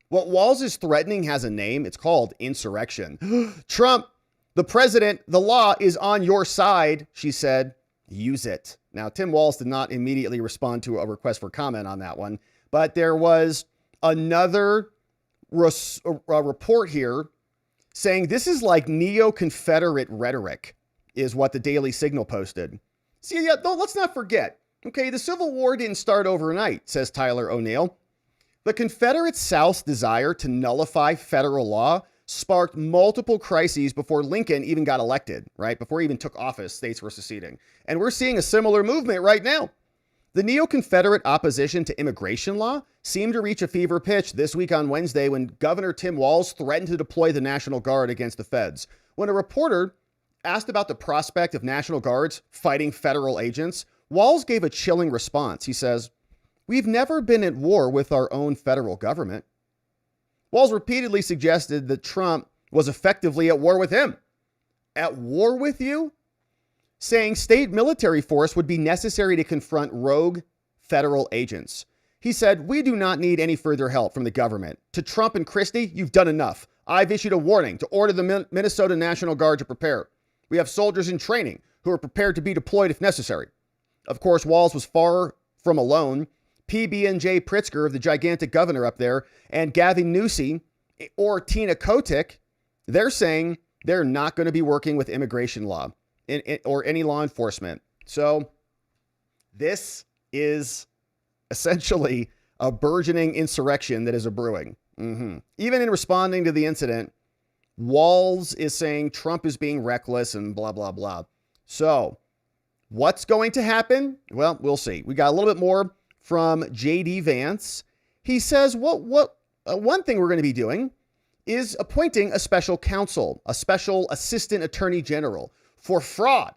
What Walz is threatening has a name. It's called insurrection. Trump, the president, the law is on your side, she said. Use it. Now, Tim Walz did not immediately respond to a request for comment on that one, but there was another report here saying this is like neo-Confederate rhetoric, is what the Daily Signal posted. See, yeah, though, let's not forget. Okay, the Civil War didn't start overnight, says Tyler O'Neill. The Confederate South's desire to nullify federal law sparked multiple crises before Lincoln even got elected, right? Before he even took office, states were seceding. And we're seeing a similar movement right now. The neo-Confederate opposition to immigration law seemed to reach a fever pitch this week on Wednesday when Governor Tim Walz threatened to deploy the National Guard against the feds. When a reporter asked about the prospect of National Guards fighting federal agents, Walz gave a chilling response. He says, we've never been at war with our own federal government. Walz repeatedly suggested that Trump was effectively at war with him. At war with you? Saying state military force would be necessary to confront rogue federal agents. He said, we do not need any further help from the government. To Trump and Christie, you've done enough. I've issued a warning to order the Minnesota National Guard to prepare. We have soldiers in training who are prepared to be deployed if necessary. Of course, Walz was far from alone. PB&J Pritzker, the gigantic governor up there, and Gavin Newsom or Tina Kotick, they're saying they're not going to be working with immigration law or any law enforcement. So this is essentially a burgeoning insurrection that is a brewing. Even in responding to the incident, Walz is saying Trump is being reckless and blah, blah, blah. So what's going to happen? Well, we'll see. We got a little bit more from J.D. Vance. He says, one thing we're going to be doing is appointing a special counsel, a special assistant attorney general for fraud.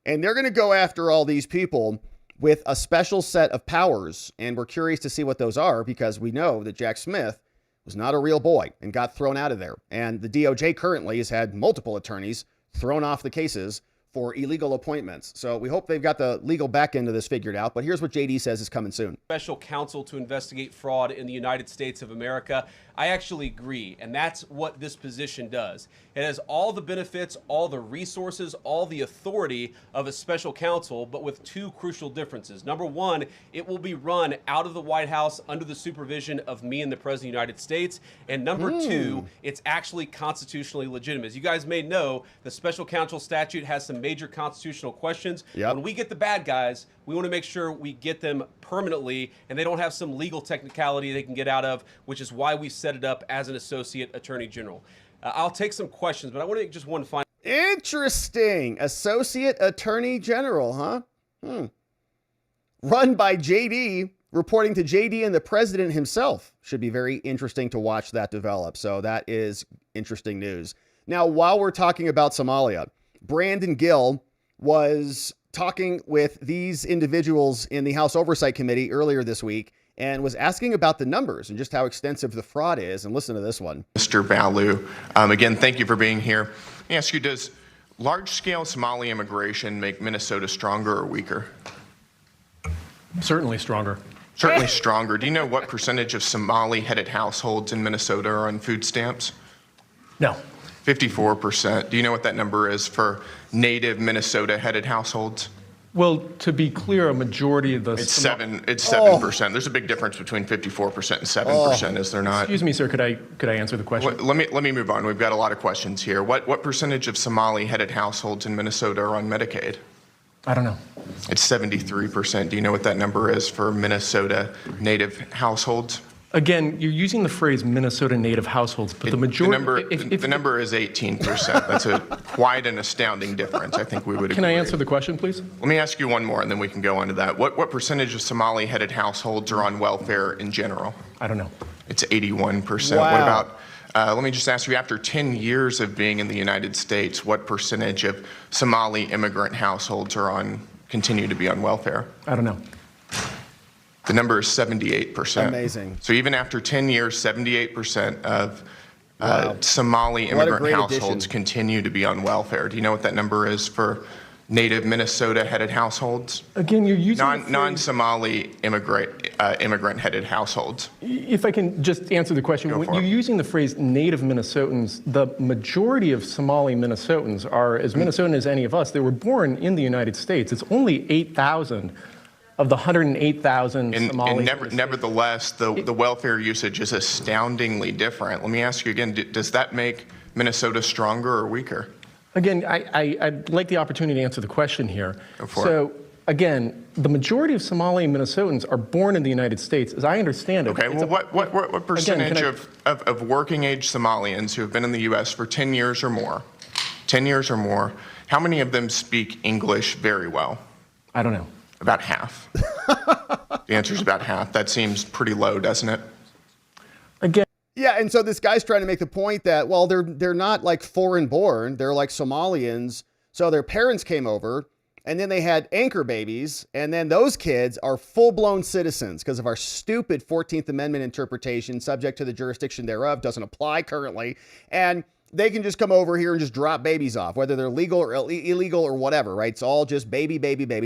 And they're going to go after all these people with a special set of powers. And we're curious to see what those are, because we know that Jack Smith was not a real boy and got thrown out of there. And the DOJ currently has had multiple attorneys thrown off the cases for illegal appointments. So we hope they've got the legal back end of this figured out. But here's what JD says is coming soon. Special counsel to investigate fraud in the United States of America. I actually agree, and that's what this position does. It has all the benefits, all the resources, all the authority of a special counsel, but with two crucial differences. Number one, it will be run out of the White House under the supervision of me and the President of the United States. And number two, it's actually constitutionally legitimate. As you guys may know, the special counsel statute has some major constitutional questions. When we get the bad guys, we want to make sure we get them permanently and they don't have some legal technicality they can get out of, which is why we set it up as an associate attorney general. I'll take some questions, but I want to just one final. Interesting. Associate attorney general, huh? Run by JD, reporting to JD and the president himself. Should be very interesting to watch that develop. So that is interesting news. Now, while we're talking about Somalia, Brandon Gill was talking with these individuals in the House Oversight Committee earlier this week, and was asking about the numbers and just how extensive the fraud is. And listen to this one. Mr. Balu, again, thank you for being here. Let me ask you, does large-scale Somali immigration make Minnesota stronger or weaker? Certainly stronger. Certainly stronger. Do you know what percentage of Somali-headed households in Minnesota are on food stamps? No. 54%. Do you know what that number is for native Minnesota-headed households? Well, to be clear, a majority of the... It's 7%. There's a big difference between 54% and 7%, is there not? Excuse me, sir, could I answer the question? Let me move on. We've got a lot of questions here. What percentage of Somali-headed households in Minnesota are on Medicaid? I don't know. It's 73%. Do you know what that number is for Minnesota native households? Again, you're using the phrase Minnesota native households, but the majority... The number is 18%. That's quite an astounding difference. I think we would agree. Can I answer the question, please? Let me ask you one more, and then we can go on to that. What percentage of Somali-headed households are on welfare in general? I don't know. It's 81%. Wow. What about... let me just ask you, after 10 years of being in the United States, what percentage of Somali immigrant households continue to be on welfare? I don't know. The number is 78%. Amazing. So even after 10 years, 78% of Somali immigrant households continue to be on welfare. Do you know what that number is for native Minnesota-headed households? Again, you're using non-Somali immigrant-headed households. If I can just answer the question, when you're using the phrase native Minnesotans, the majority of Somali Minnesotans are as Minnesotan as any of us. They were born in the United States. It's only 8,000 of the 108,000 Somali. Nevertheless, the welfare usage is astoundingly different. Let me ask you again, does that make Minnesota stronger or weaker? Again, I'd like the opportunity to answer the question here. So, again, the majority of Somali Minnesotans are born in the United States, as I understand it. Okay, well, what percentage of working-age Somalians who have been in the U.S. for 10 years or more, how many of them speak English very well? I don't know. About half. The answer is about half. That seems pretty low, doesn't it? Again. Yeah, and so this guy's trying to make the point that, well, they're not like foreign born. They're like Somalians. So their parents came over, and then they had anchor babies, and then those kids are full-blown citizens because of our stupid 14th Amendment interpretation, subject to the jurisdiction thereof, doesn't apply currently. And they can just come over here and just drop babies off, whether they're legal or illegal or whatever, right? It's all just baby,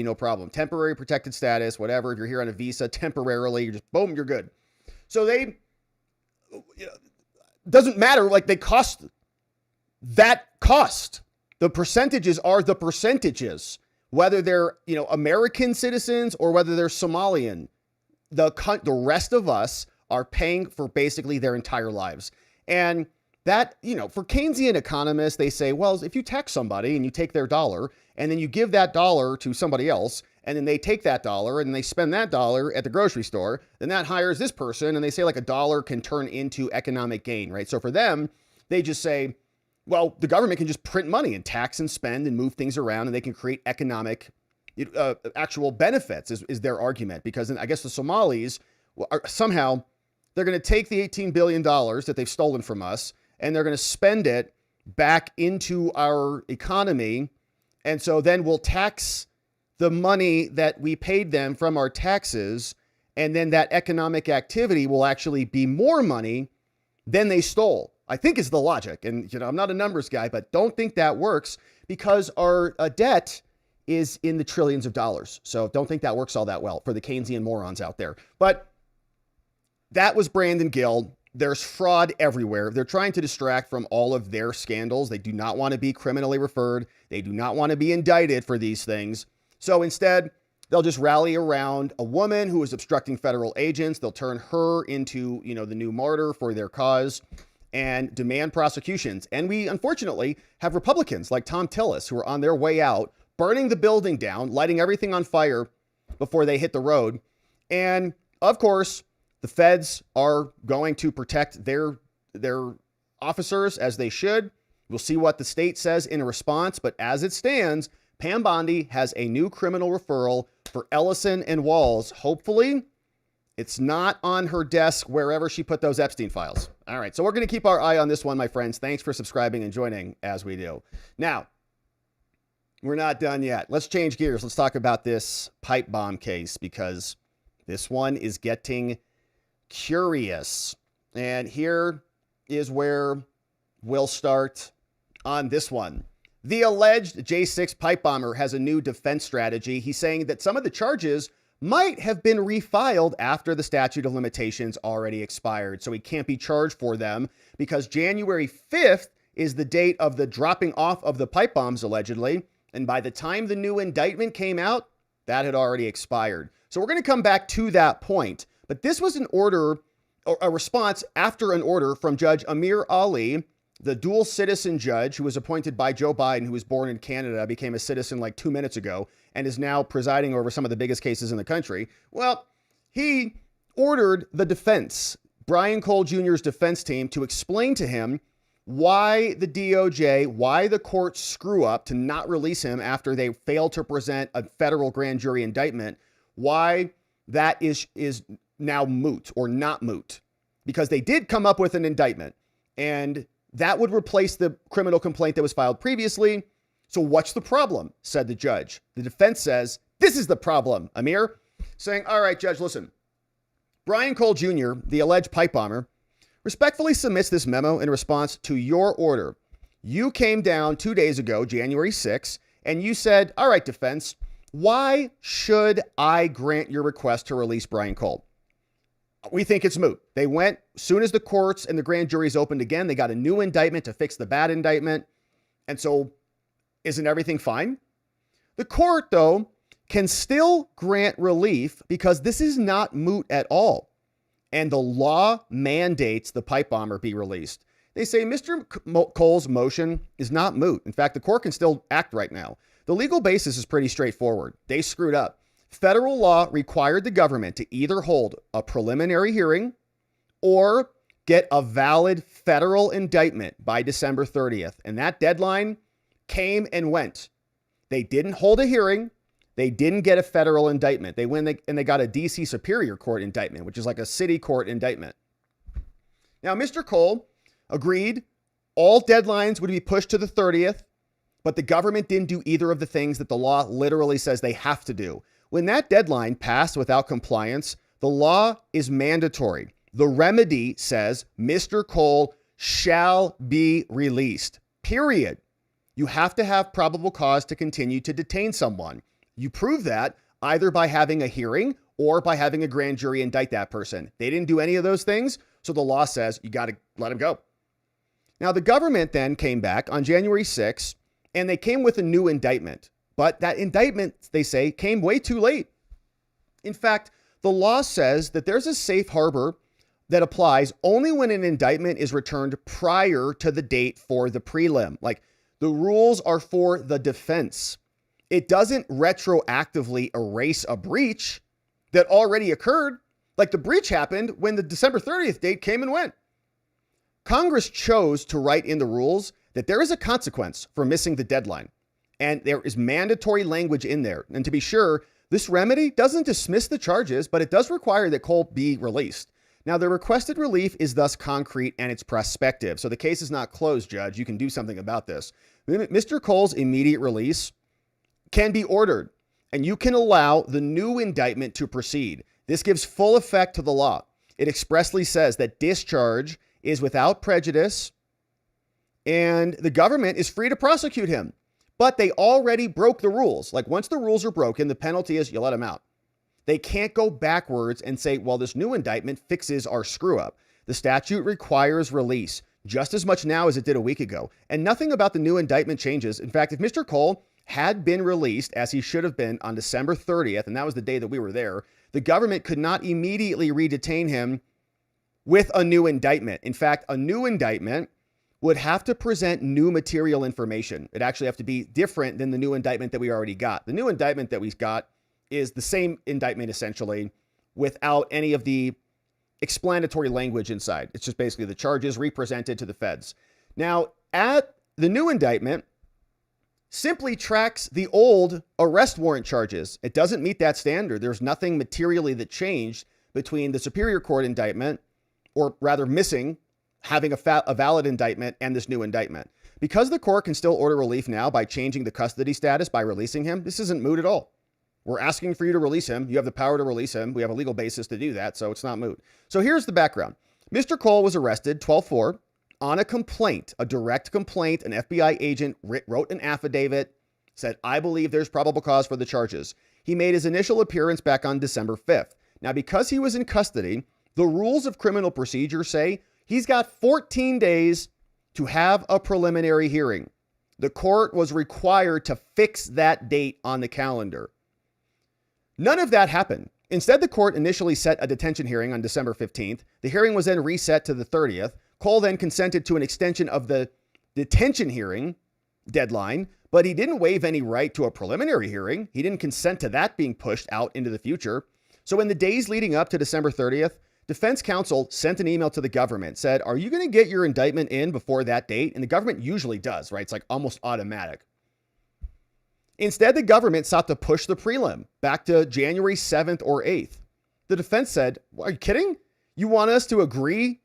no problem. Temporary protected status, whatever. If you're here on a visa temporarily, you're just, boom, you're good. So doesn't matter, like they cost. The percentages are the percentages, whether they're, American citizens or whether they're Somalian. The rest of us are paying for basically their entire lives. And that, for Keynesian economists, they say, well, if you tax somebody and you take their dollar and then you give that dollar to somebody else, and then they take that dollar and they spend that dollar at the grocery store, then that hires this person, and they say like a dollar can turn into economic gain, right? So for them, they just say, well, the government can just print money and tax and spend and move things around, and they can create economic actual benefits is their argument. Because I guess the Somalis are somehow, they're going to take the $18 billion that they've stolen from us, and they're going to spend it back into our economy. And so then we'll tax the money that we paid them from our taxes, and then that economic activity will actually be more money than they stole, I think is the logic. And, I'm not a numbers guy, but don't think that works because our debt is in the trillions of dollars. So don't think that works all that well for the Keynesian morons out there. But that was Brandon Gill. There's fraud everywhere. They're trying to distract from all of their scandals. They do not want to be criminally referred. They do not want to be indicted for these things. So instead, they'll just rally around a woman who is obstructing federal agents. They'll turn her into, the new martyr for their cause and demand prosecutions. And we, unfortunately, have Republicans like Tom Tillis who are on their way out, burning the building down, lighting everything on fire before they hit the road. And, of course, the feds are going to protect their officers as they should. We'll see what the state says in response. But as it stands, Pam Bondi has a new criminal referral for Ellison and Walz. Hopefully, it's not on her desk wherever she put those Epstein files. All right, so we're going to keep our eye on this one, my friends. Thanks for subscribing and joining as we do. Now, we're not done yet. Let's change gears. Let's talk about this pipe bomb case because This one is getting curious. And here is where we'll start on this one. The alleged J6 pipe bomber has a new defense strategy. He's saying that some of the charges might have been refiled after the statute of limitations already expired. So he can't be charged for them because January 5th is the date of the dropping off of the pipe bombs, allegedly. And by the time the new indictment came out, that had already expired. So we're going to come back to that point. But this was an order, or a response after an order from Judge Amir Ali, the dual citizen judge who was appointed by Joe Biden, who was born in Canada, became a citizen like 2 minutes ago, and is now presiding over some of the biggest cases in the country. Well, he ordered the defense, Brian Cole Jr.'s defense team, to explain to him why the DOJ, why the court screw up to not release him after they failed to present a federal grand jury indictment, why that is now moot or not moot. Because they did come up with an indictment, and that would replace the criminal complaint that was filed previously. So what's the problem? Said the judge. The defense says, this is the problem, Amir. Saying, all right, judge, listen. Brian Cole Jr., the alleged pipe bomber, respectfully submits this memo in response to your order. You came down 2 days ago, January 6th, and you said, all right, defense, why should I grant your request to release Brian Cole? We think it's moot. They went, soon as the courts and the grand juries opened again, they got a new indictment to fix the bad indictment. And so isn't everything fine? The court, though, can still grant relief because this is not moot at all. And the law mandates the pipe bomber be released. They say Mr. Cole's motion is not moot. In fact, the court can still act right now. The legal basis is pretty straightforward. They screwed up. Federal law required the government to either hold a preliminary hearing or get a valid federal indictment by December 30th. And that deadline came and went. They didn't hold a hearing. They didn't get a federal indictment. They went and they got a DC Superior Court indictment, which is like a city court indictment. Now, Mr. Cole agreed all deadlines would be pushed to the 30th, but the government didn't do either of the things that the law literally says they have to do. When that deadline passed without compliance, the law is mandatory. The remedy says Mr. Cole shall be released, period. You have to have probable cause to continue to detain someone. You prove that either by having a hearing or by having a grand jury indict that person. They didn't do any of those things, so the law says you got to let him go. Now, the government then came back on January 6th, and they came with a new indictment. But that indictment, they say, came way too late. In fact, the law says that there's a safe harbor that applies only when an indictment is returned prior to the date for the prelim. Like, the rules are for the defense. It doesn't retroactively erase a breach that already occurred. Like, the breach happened when the December 30th date came and went. Congress chose to write in the rules that there is a consequence for missing the deadline. And there is mandatory language in there. And to be sure, this remedy doesn't dismiss the charges, but it does require that Cole be released. Now, the requested relief is thus concrete and it's prospective. So the case is not closed, Judge. You can do something about this. Mr. Cole's immediate release can be ordered, and you can allow the new indictment to proceed. This gives full effect to the law. It expressly says that discharge is without prejudice, and the government is free to prosecute him. But they already broke the rules. Like, once the rules are broken, the penalty is you let them out. They can't go backwards and say, well, this new indictment fixes our screw up. The statute requires release just as much now as it did a week ago. And nothing about the new indictment changes. In fact, if Mr. Cole had been released as he should have been on December 30th, and that was the day that we were there, the government could not immediately redetain him with a new indictment. In fact, a new indictment would have to present new material information. It'd actually have to be different than the new indictment that we already got. The new indictment that we got is the same indictment essentially without any of the explanatory language inside. It's just basically the charges represented to the feds. Now, at the new indictment simply tracks the old arrest warrant charges. It doesn't meet that standard. There's nothing materially that changed between the Superior Court indictment, or rather missing having a valid indictment, and this new indictment. Because the court can still order relief now by changing the custody status by releasing him, this isn't moot at all. We're asking for you to release him. You have the power to release him. We have a legal basis to do that, so it's not moot. So here's the background. Mr. Cole was arrested 12/4 on a complaint, a direct complaint. An FBI agent wrote an affidavit, said, I believe there's probable cause for the charges. He made his initial appearance back on December 5th. Now, because he was in custody, the rules of criminal procedure say he's got 14 days to have a preliminary hearing. The court was required to fix that date on the calendar. None of that happened. Instead, the court initially set a detention hearing on December 15th. The hearing was then reset to the 30th. Cole then consented to an extension of the detention hearing deadline, but he didn't waive any right to a preliminary hearing. He didn't consent to that being pushed out into the future. So in the days leading up to December 30th, defense counsel sent an email to the government, said, are you going to get your indictment in before that date? And the government usually does, right? It's like almost automatic. Instead, the government sought to push the prelim back to January 7th or 8th. The defense said, are you kidding? You want us to agree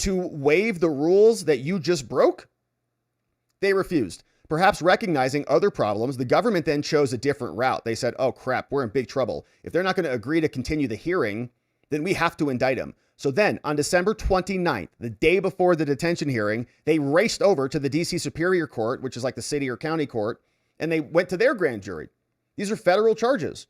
to waive the rules that you just broke? They refused. Perhaps recognizing other problems, the government then chose a different route. They said, oh crap, we're in big trouble. If they're not going to agree to continue the hearing, then we have to indict him. So then on December 29th, the day before the detention hearing, they raced over to the DC Superior Court, which is like the city or county court, and they went to their grand jury. These are federal charges.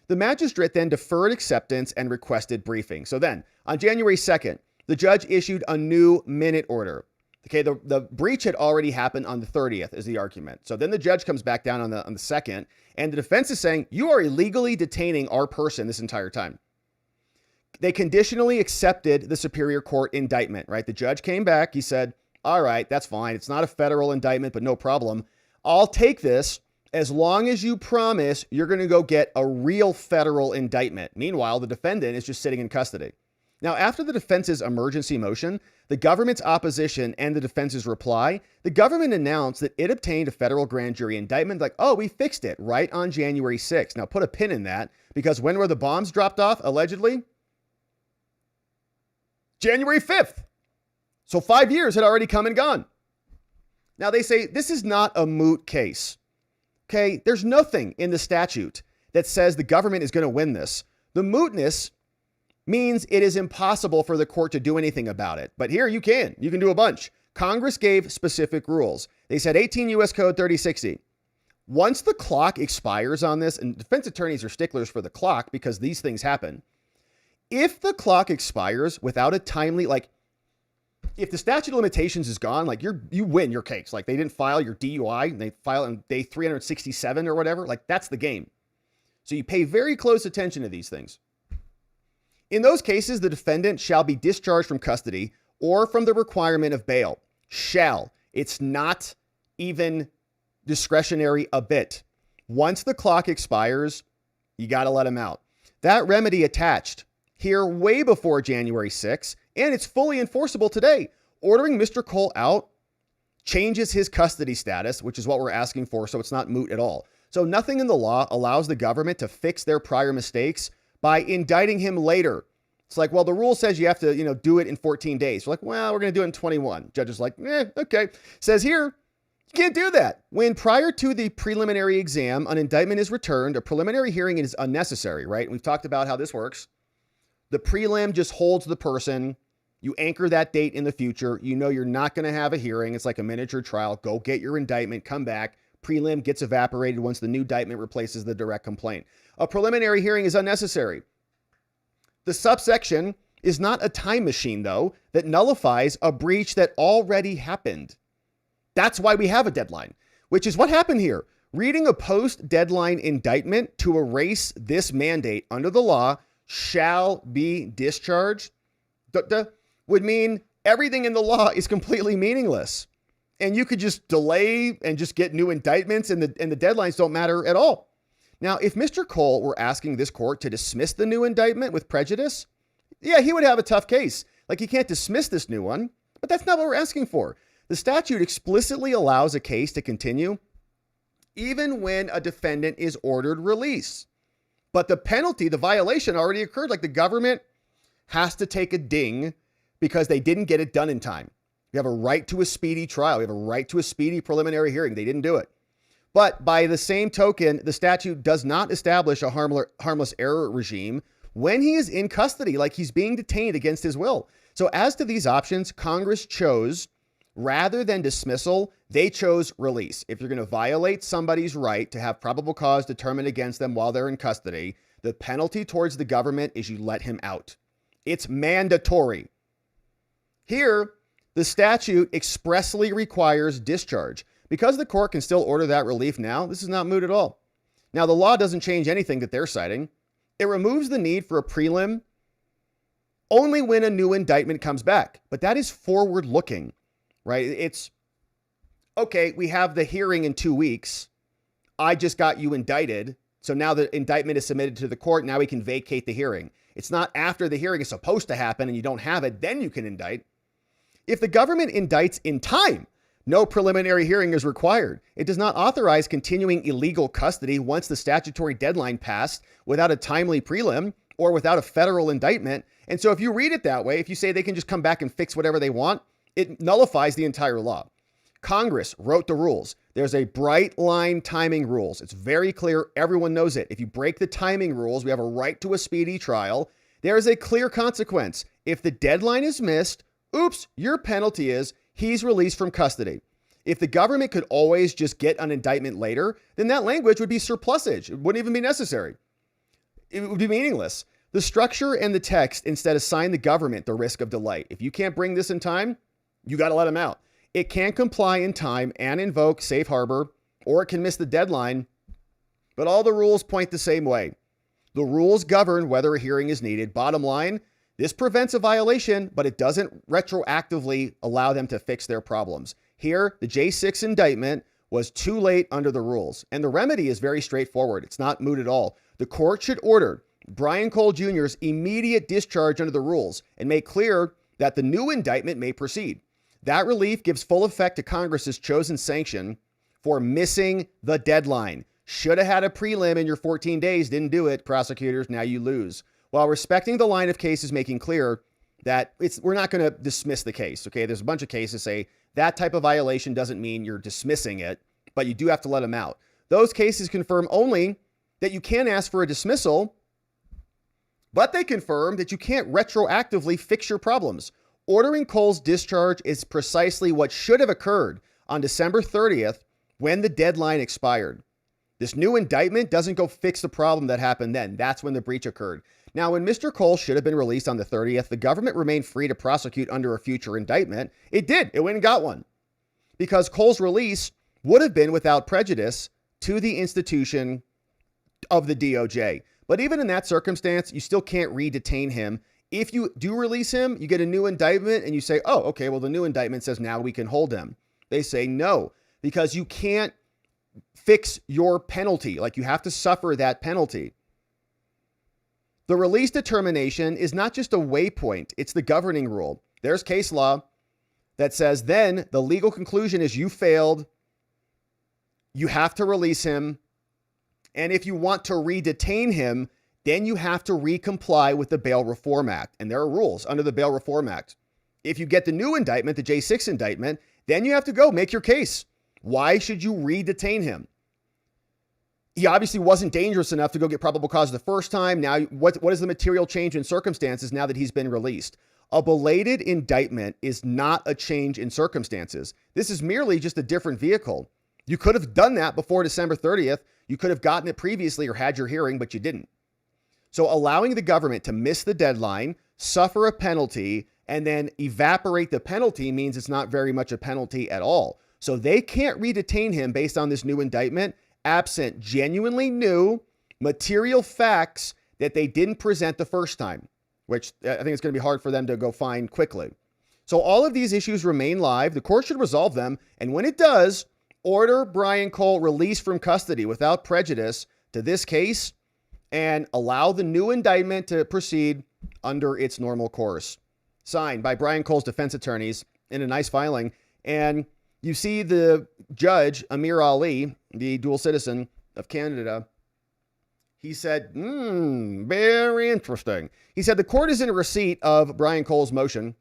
The magistrate then deferred acceptance and requested briefing. So then on January 2nd, the judge issued a new minute order. Okay, the breach had already happened on the 30th is the argument. So then the judge comes back down on the 2nd, and the defense is saying, you are illegally detaining our person this entire time. They conditionally accepted the Superior Court indictment, right? The judge came back. He said, all right, that's fine. It's not a federal indictment, but no problem. I'll take this as long as you promise you're going to go get a real federal indictment. Meanwhile, the defendant is just sitting in custody. Now, after the defense's emergency motion, the government's opposition and the defense's reply, the government announced that it obtained a federal grand jury indictment, like, oh, we fixed it right on January 6th. Now, put a pin in that, because when were the bombs dropped off, allegedly? January 5th. So 5 years had already come and gone. Now, they say this is not a moot case. Okay, there's nothing in the statute that says the government is going to win this. The mootness means it is impossible for the court to do anything about it. But here you can do a bunch. Congress gave specific rules. They said 18 U.S. Code 3060. Once the clock expires on this, and defense attorneys are sticklers for the clock because these things happen. If the clock expires without a timely, like if the statute of limitations is gone, like you win your case. Like they didn't file your DUI and they file on day 367 or whatever. Like that's the game. So you pay very close attention to these things. In those cases, the defendant shall be discharged from custody or from the requirement of bail. Shall. It's not even discretionary a bit. Once the clock expires, you got to let him out. That remedy attached here way before January 6th, and it's fully enforceable today. Ordering Mr. Cole out changes his custody status, which is what we're asking for, so it's not moot at all. So nothing in the law allows the government to fix their prior mistakes by indicting him later. It's like, well, the rule says you have to, do it in 14 days. We're like, well, we're going to do it in 21. Judge is like, okay. Says here, you can't do that. When prior to the preliminary exam, an indictment is returned, a preliminary hearing is unnecessary, right? We've talked about how this works. The prelim just holds the person. You anchor that date in the future. You know you're not going to have a hearing. It's like a miniature trial. Go get your indictment, come back. Prelim gets evaporated once the new indictment replaces the direct complaint. A preliminary hearing is unnecessary. The subsection is not a time machine, though, that nullifies a breach that already happened. That's why we have a deadline, which is what happened here. Reading a post-deadline indictment to erase this mandate under the law shall be discharged would mean everything in the law is completely meaningless. And you could just delay and just get new indictments and the deadlines don't matter at all. Now, if Mr. Cole were asking this court to dismiss the new indictment with prejudice, yeah, he would have a tough case. Like he can't dismiss this new one, but that's not what we're asking for. The statute explicitly allows a case to continue even when a defendant is ordered release. But the penalty, the violation already occurred. Like the government has to take a ding because they didn't get it done in time. We have a right to a speedy trial. We have a right to a speedy preliminary hearing. They didn't do it. But by the same token, the statute does not establish a harmless error regime when he is in custody, like he's being detained against his will. So as to these options, Congress chose, rather than dismissal, they chose release. If you're going to violate somebody's right to have probable cause determined against them while they're in custody, the penalty towards the government is you let him out. It's mandatory. Here, the statute expressly requires discharge. Because the court can still order that relief now, this is not moot at all. Now, the law doesn't change anything that they're citing. It removes the need for a prelim only when a new indictment comes back. But that is forward-looking, right? It's, okay, we have the hearing in 2 weeks. I just got you indicted. So now the indictment is submitted to the court. Now we can vacate the hearing. It's not after the hearing is supposed to happen and you don't have it, then you can indict. If the government indicts in time, no preliminary hearing is required. It does not authorize continuing illegal custody once the statutory deadline passed without a timely prelim or without a federal indictment. And so if you read it that way, if you say they can just come back and fix whatever they want, it nullifies the entire law. Congress wrote the rules. There's a bright line timing rules. It's very clear. Everyone knows it. If you break the timing rules, we have a right to a speedy trial. There is a clear consequence. If the deadline is missed, oops, your penalty is he's released from custody. If the government could always just get an indictment later, then that language would be surplusage. It wouldn't even be necessary. It would be meaningless. The structure and the text instead assign the government the risk of delay. If you can't bring this in time, you got to let him out. It can comply in time and invoke safe harbor, or it can miss the deadline, but all the rules point the same way. The rules govern whether a hearing is needed. Bottom line, this prevents a violation, but it doesn't retroactively allow them to fix their problems. Here, the J6 indictment was too late under the rules, and the remedy is very straightforward. It's not moot at all. The court should order Brian Cole Jr.'s immediate discharge under the rules and make clear that the new indictment may proceed. That relief gives full effect to Congress's chosen sanction for missing the deadline. Should have had a prelim in your 14 days, didn't do it, prosecutors, now you lose. While respecting the line of cases making clear that we're not going to dismiss the case, okay? There's a bunch of cases say that type of violation doesn't mean you're dismissing it, but you do have to let them out. Those cases confirm only that you can ask for a dismissal, but they confirm that you can't retroactively fix your problems. Ordering Cole's discharge is precisely what should have occurred on December 30th when the deadline expired. This new indictment doesn't go fix the problem that happened then. That's when the breach occurred. Now, when Mr. Cole should have been released on the 30th, the government remained free to prosecute under a future indictment. It did. It went and got one. Because Cole's release would have been without prejudice to the institution of the DOJ. But even in that circumstance, you still can't re-detain him. If you do release him, you get a new indictment and you say, oh, okay, well, the new indictment says now we can hold him. They say no, because you can't fix your penalty. Like, you have to suffer that penalty. The release determination is not just a waypoint. It's the governing rule. There's case law that says then the legal conclusion is you failed. You have to release him. And if you want to re-detain him, then you have to recomply with the Bail Reform Act. And there are rules under the Bail Reform Act. If you get the new indictment, the J6 indictment, then you have to go make your case. Why should you re-detain him? He obviously wasn't dangerous enough to go get probable cause the first time. Now, what is the material change in circumstances now that he's been released? A belated indictment is not a change in circumstances. This is merely just a different vehicle. You could have done that before December 30th. You could have gotten it previously or had your hearing, but you didn't. So allowing the government to miss the deadline, suffer a penalty, and then evaporate the penalty means it's not very much a penalty at all. So they can't re-detain him based on this new indictment, absent genuinely new material facts that they didn't present the first time, which I think it's going to be hard for them to go find quickly. So all of these issues remain live. The court should resolve them. And when it does, order Brian Cole released from custody without prejudice to this case and allow the new indictment to proceed under its normal course. Signed by Brian Cole's defense attorneys in a nice filing. And you see the judge, Amir Ali, the dual citizen of Canada, he said, very interesting. He said the court is in receipt of Brian Cole's motion.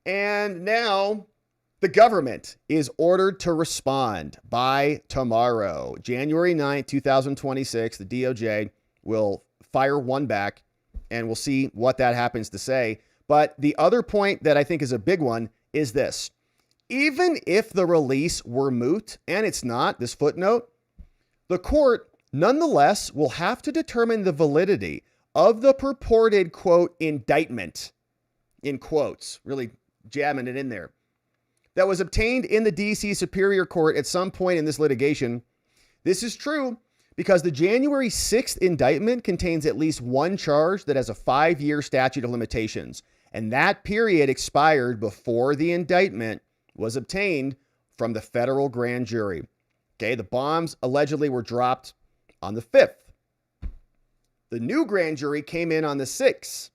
And now The government is ordered to respond by tomorrow, January 9th, 2026. The DOJ will fire one back, and we'll see what that happens to say. But the other point that I think is a big one is this. Even if the release were moot, and it's not, this footnote, the court nonetheless will have to determine the validity of the purported, quote, indictment, in quotes, really jamming it in there, that was obtained in the D.C. Superior Court at some point in this litigation. This is true because the January 6th indictment contains at least one charge that has a 5-year statute of limitations, and that period expired before the indictment was obtained from the federal grand jury. Okay, the bombs allegedly were dropped on the 5th. The new grand jury came in on the 6th.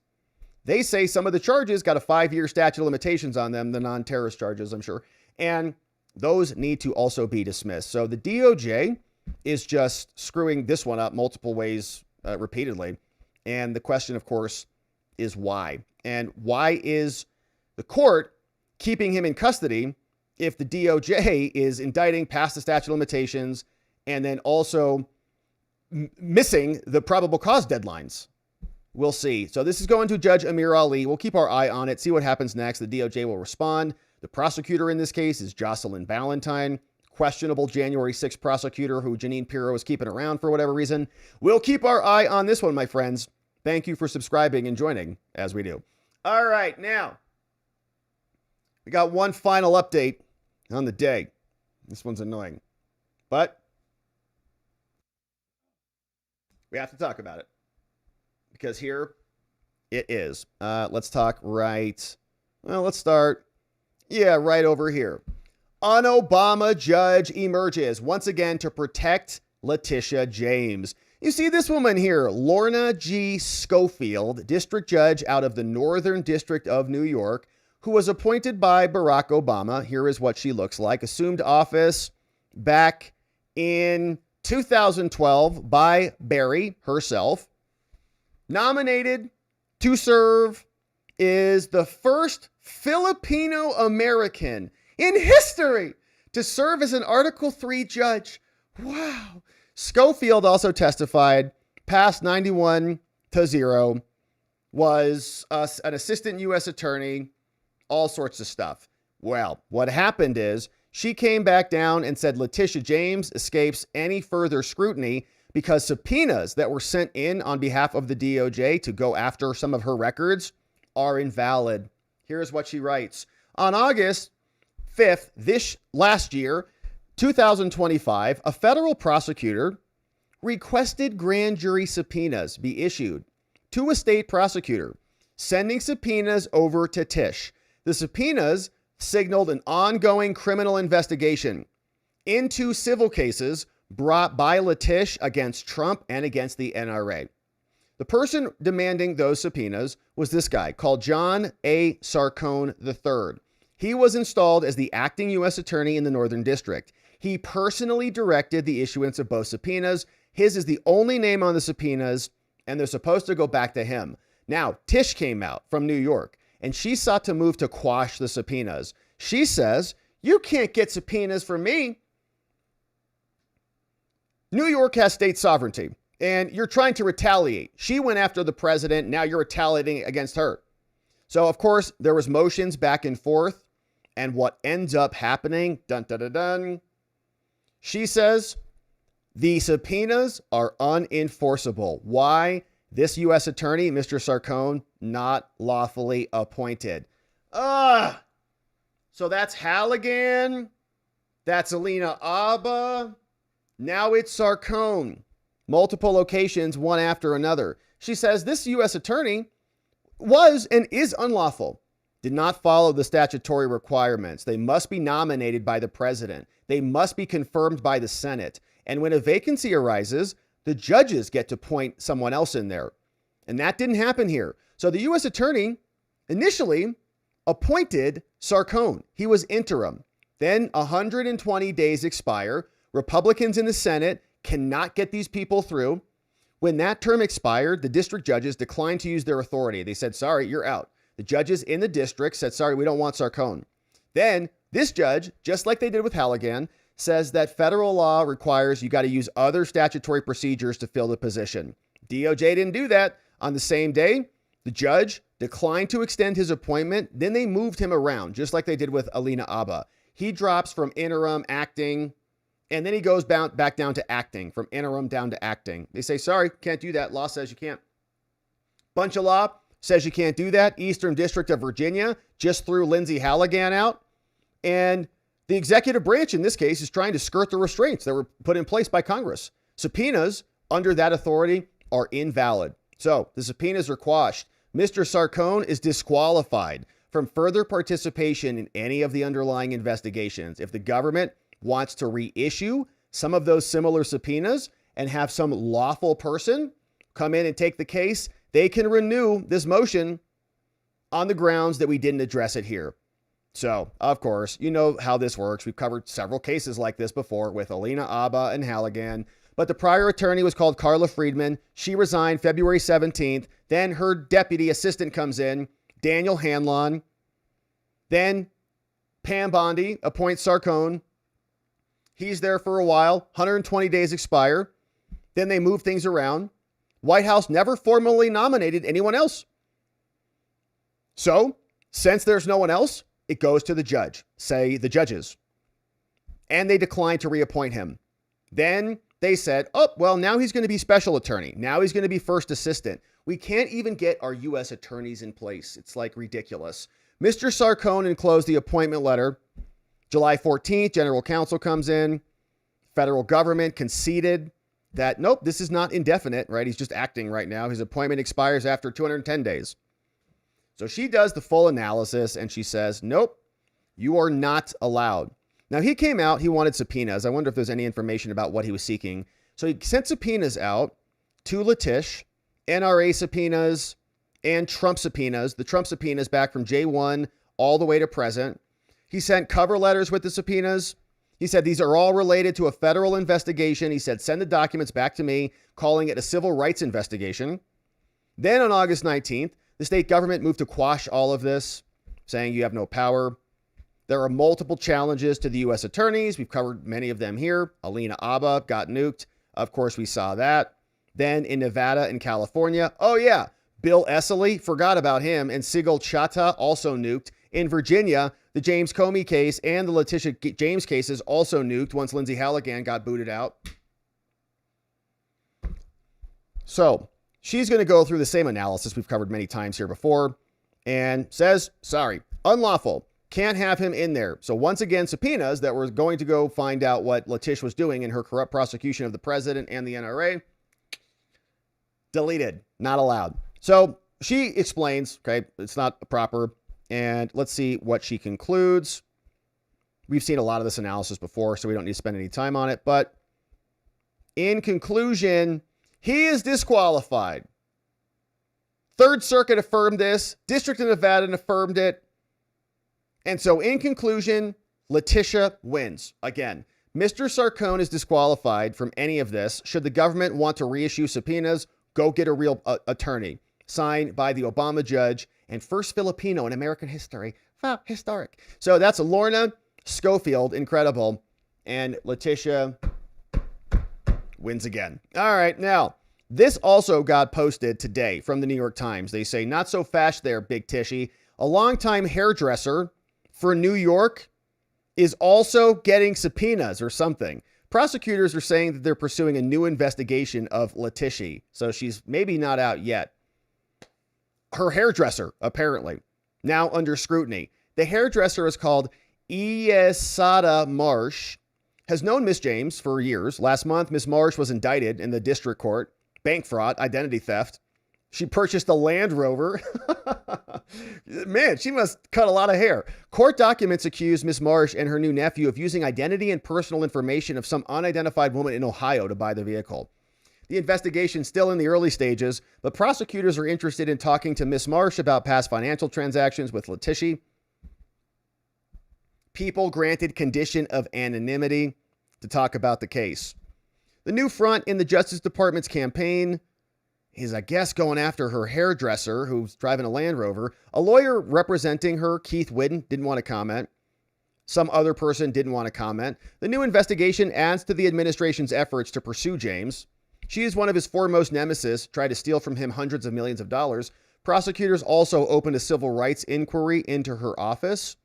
They say some of the charges got a 5-year statute of limitations on them, the non-terrorist charges, I'm sure, and those need to also be dismissed. So the DOJ is just screwing this one up multiple ways repeatedly. And the question, of course, is why? And why is the court keeping him in custody if the DOJ is indicting past the statute of limitations and then also missing the probable cause deadlines? We'll see. So this is going to Judge Amir Ali. We'll keep our eye on it, see what happens next. The DOJ will respond. The prosecutor in this case is Jocelyn Ballantyne, questionable January 6th prosecutor who Janine Pirro is keeping around for whatever reason. We'll keep our eye on this one, my friends. Thank you for subscribing and joining as we do. All right, now we got one final update on the day. This one's annoying, but we have to talk about it because here it is. Let's talk right. Well, let's start. Yeah, right over here. An Obama judge emerges once again to protect Letitia James. You see this woman here, Lorna G. Schofield, district judge out of the Northern District of New York, who was appointed by Barack Obama. Here is what she looks like. Assumed office back in 2012 by Barry herself. Nominated to serve, is the first Filipino American in history to serve as an Article III judge. Wow. Schofield also testified, passed 91-0, was an assistant U.S. attorney, all sorts of stuff. Well, what happened is she came back down and said Letitia James escapes any further scrutiny because subpoenas that were sent in on behalf of the DOJ to go after some of her records are invalid. Here's what she writes. On August 5th, last year, 2025, a federal prosecutor requested grand jury subpoenas be issued to a state prosecutor, sending subpoenas over to Tish. The subpoenas signaled an ongoing criminal investigation into civil cases brought by Letitia against Trump and against the NRA. The person demanding those subpoenas was this guy called John A. Sarcone III. He was installed as the acting U.S. attorney in the Northern District. He personally directed the issuance of both subpoenas. His is the only name on the subpoenas, and they're supposed to go back to him. Now, Tish came out from New York, and she sought to move to quash the subpoenas. She says, you can't get subpoenas from me. New York has state sovereignty, and you're trying to retaliate. She went after the president. Now you're retaliating against her. So, of course, there was motions back and forth, and what ends up happening, dun, dun, dun, dun, she says the subpoenas are unenforceable. Why? This U.S. attorney, Mr. Sarcone, not lawfully appointed. So that's Halligan. That's Alina Abba. Now it's Sarcone. Multiple locations, one after another. She says this U.S. attorney was and is unlawful. Did not follow the statutory requirements. They must be nominated by the president. They must be confirmed by the Senate. And when a vacancy arises, the judges get to appoint someone else in there. And that didn't happen here. So the U.S. attorney initially appointed Sarcone. He was interim. Then 120 days expire. Republicans in the Senate cannot get these people through. When that term expired, the district judges declined to use their authority. They said, sorry, you're out. The judges in the district said, sorry, we don't want Sarcone. Then this judge, just like they did with Halligan, says that federal law requires you got to use other statutory procedures to fill the position. DOJ didn't do that. On the same day, the judge declined to extend his appointment. Then they moved him around, just like they did with Alina Abba. He drops from interim acting, and then he goes back down to acting, from interim down to acting. They say, sorry, can't do that. Law says you can't. Bunch of law says you can't do that. Eastern District of Virginia just threw Lindsay Halligan out. And the executive branch in this case is trying to skirt the restraints that were put in place by Congress. Subpoenas under that authority are invalid. So the subpoenas are quashed. Mr. Sarcone is disqualified from further participation in any of the underlying investigations. If the government wants to reissue some of those similar subpoenas and have some lawful person come in and take the case, they can renew this motion on the grounds that we didn't address it here. So, of course, you know how this works. We've covered several cases like this before with Alina Abba and Halligan. But the prior attorney was called Carla Friedman. She resigned February 17th. Then her deputy assistant comes in, Daniel Hanlon. Then Pam Bondi appoints Sarcone. He's there for a while. 120 days expire. Then they move things around. White House never formally nominated anyone else. So, since there's no one else, it goes to the judge, say the judges. And they declined to reappoint him. Then they said, oh, well, now he's going to be special attorney. Now he's going to be first assistant. We can't even get our U.S. attorneys in place. It's like ridiculous. Mr. Sarcone enclosed the appointment letter. July 14th, general counsel comes in. Federal government conceded that, nope, this is not indefinite, right? He's just acting right now. His appointment expires after 210 days. So she does the full analysis and she says, nope, you are not allowed. Now he came out, he wanted subpoenas. I wonder if there's any information about what he was seeking. So he sent subpoenas out to Letitia, NRA subpoenas and Trump subpoenas. The Trump subpoenas back from J1 all the way to present. He sent cover letters with the subpoenas. He said, these are all related to a federal investigation. He said, send the documents back to me, calling it a civil rights investigation. Then on August 19th, the state government moved to quash all of this, saying you have no power. There are multiple challenges to the U.S. attorneys. We've covered many of them here. Alina Abba got nuked. Of course, we saw that. Then in Nevada and California, oh yeah, Bill Esseley, forgot about him, and Sigil Chattah also nuked. In Virginia, the James Comey case and the Letitia James cases also nuked once Lindsay Halligan got booted out. So she's going to go through the same analysis we've covered many times here before and says, sorry, unlawful. Can't have him in there. So once again, subpoenas that were going to go find out what Letitia was doing in her corrupt prosecution of the president and the NRA, deleted, not allowed. So she explains, okay, it's not proper. And let's see what she concludes. We've seen a lot of this analysis before, so we don't need to spend any time on it. But in conclusion, he is disqualified. Third Circuit affirmed this. District of Nevada affirmed it. And so in conclusion, Letitia wins. Again, Mr. Sarcone is disqualified from any of this. Should the government want to reissue subpoenas, go get a real attorney. Signed by the Obama judge and first Filipino in American history. Wow, historic. So that's Lorna Schofield, incredible. And Letitia wins again. All right, now, this also got posted today from the New York Times. They say, not so fast there, Big Tishy. A longtime hairdresser for New York is also getting subpoenas or something. Prosecutors are saying that they're pursuing a new investigation of Letitia. So she's maybe not out yet. Her hairdresser, apparently, now under scrutiny. The hairdresser is called Iesada Marsh, has known Miss James for years. Last month, Miss Marsh was indicted in the district court. Bank fraud, identity theft. She purchased a Land Rover. Man, she must cut a lot of hair. Court documents accuse Miss Marsh and her new nephew of using identity and personal information of some unidentified woman in Ohio to buy the vehicle. The investigation's still in the early stages, but prosecutors are interested in talking to Miss Marsh about past financial transactions with Letitia. People granted condition of anonymity to talk about the case. The new front in the Justice Department's campaign is, I guess, going after her hairdresser who's driving a Land Rover. A lawyer representing her, Keith Whidden, didn't want to comment. Some other person didn't want to comment. The new investigation adds to the administration's efforts to pursue James. She is one of his foremost nemesis, tried to steal from him hundreds of millions of dollars. Prosecutors also opened a civil rights inquiry into her office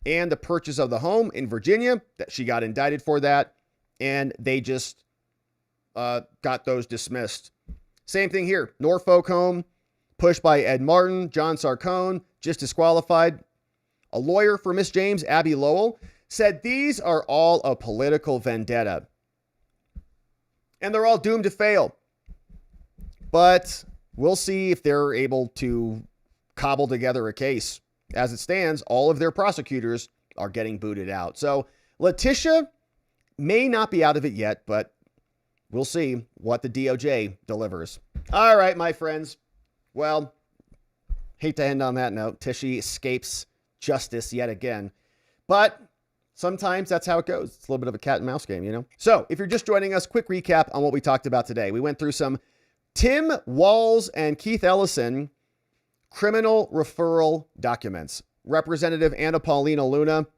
and the purchase of the home in Virginia. That she got indicted for that, and they just got those dismissed. Same thing here. Norfolk home, pushed by Ed Martin, John Sarcone, just disqualified. A lawyer for Miss James, Abby Lowell, said these are all a political vendetta. And they're all doomed to fail. But we'll see if they're able to cobble together a case. As it stands, all of their prosecutors are getting booted out. So Letitia may not be out of it yet, but we'll see what the DOJ delivers. All right, my friends. Well, hate to end on that note. Tishy escapes justice yet again. But sometimes that's how it goes. It's a little bit of a cat and mouse game, you know? So if you're just joining us, quick recap on what we talked about today. We went through some Tim Walz and Keith Ellison criminal referral documents. Representative Anna Paulina Luna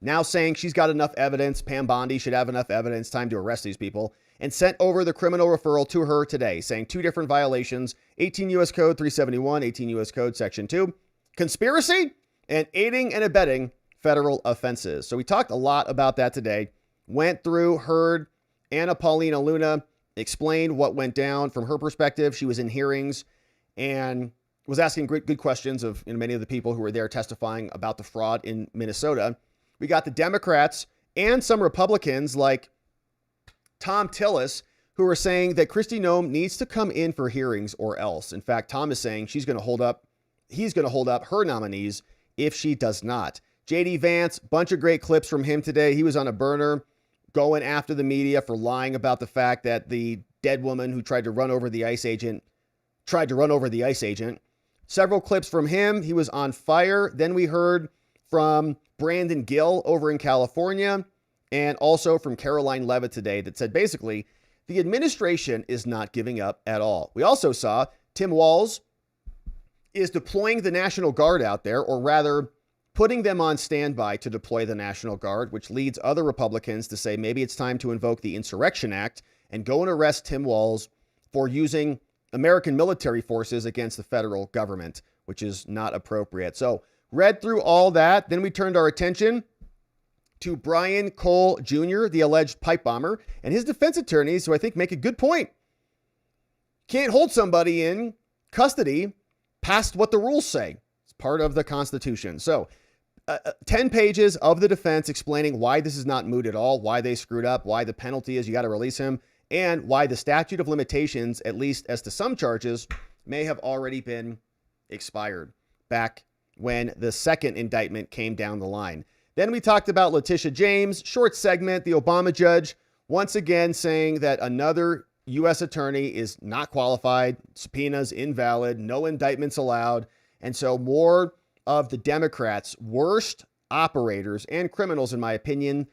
now saying she's got enough evidence. Pam Bondi should have enough evidence. Time to arrest these people. And sent over the criminal referral to her today, saying two different violations: 18 U.S. Code 371, 18 U.S. Code Section 2, conspiracy, and aiding and abetting federal offenses. So we talked a lot about that today. Went through, heard Anna Paulina Luna explain what went down from her perspective. She was in hearings and was asking good questions of many of the people who were there testifying about the fraud in Minnesota. We got the Democrats and some Republicans like Tom Tillis, who are saying that Kristi Noem needs to come in for hearings or else. In fact, Tom is saying he's going to hold up her nominees if she does not. JD Vance, bunch of great clips from him today. He was on a burner going after the media for lying about the fact that the dead woman who tried to run over the ICE agent. Several clips from him. He was on fire. Then we heard from Brandon Gill over in California, and also from Caroline Levitt today that said basically the administration is not giving up at all. We also saw Tim Walz is deploying the National Guard out there, or rather putting them on standby to deploy the National Guard, which leads other Republicans to say maybe it's time to invoke the Insurrection Act and go and arrest Tim Walz for using American military forces against the federal government, which is not appropriate. So read through all that. Then we turned our attention to Brian Cole Jr., the alleged pipe bomber, and his defense attorneys, who I think make a good point. Can't hold somebody in custody past what the rules say. It's part of the Constitution. So 10 pages of the defense explaining why this is not moot at all, why they screwed up, why the penalty is you got to release him, and why the statute of limitations, at least as to some charges, may have already been expired back when the second indictment came down the line. Then we talked about Letitia James, short segment, the Obama judge, once again saying that another U.S. attorney is not qualified, subpoenas invalid, no indictments allowed. And so more of the Democrats' worst operators and criminals, in my opinion,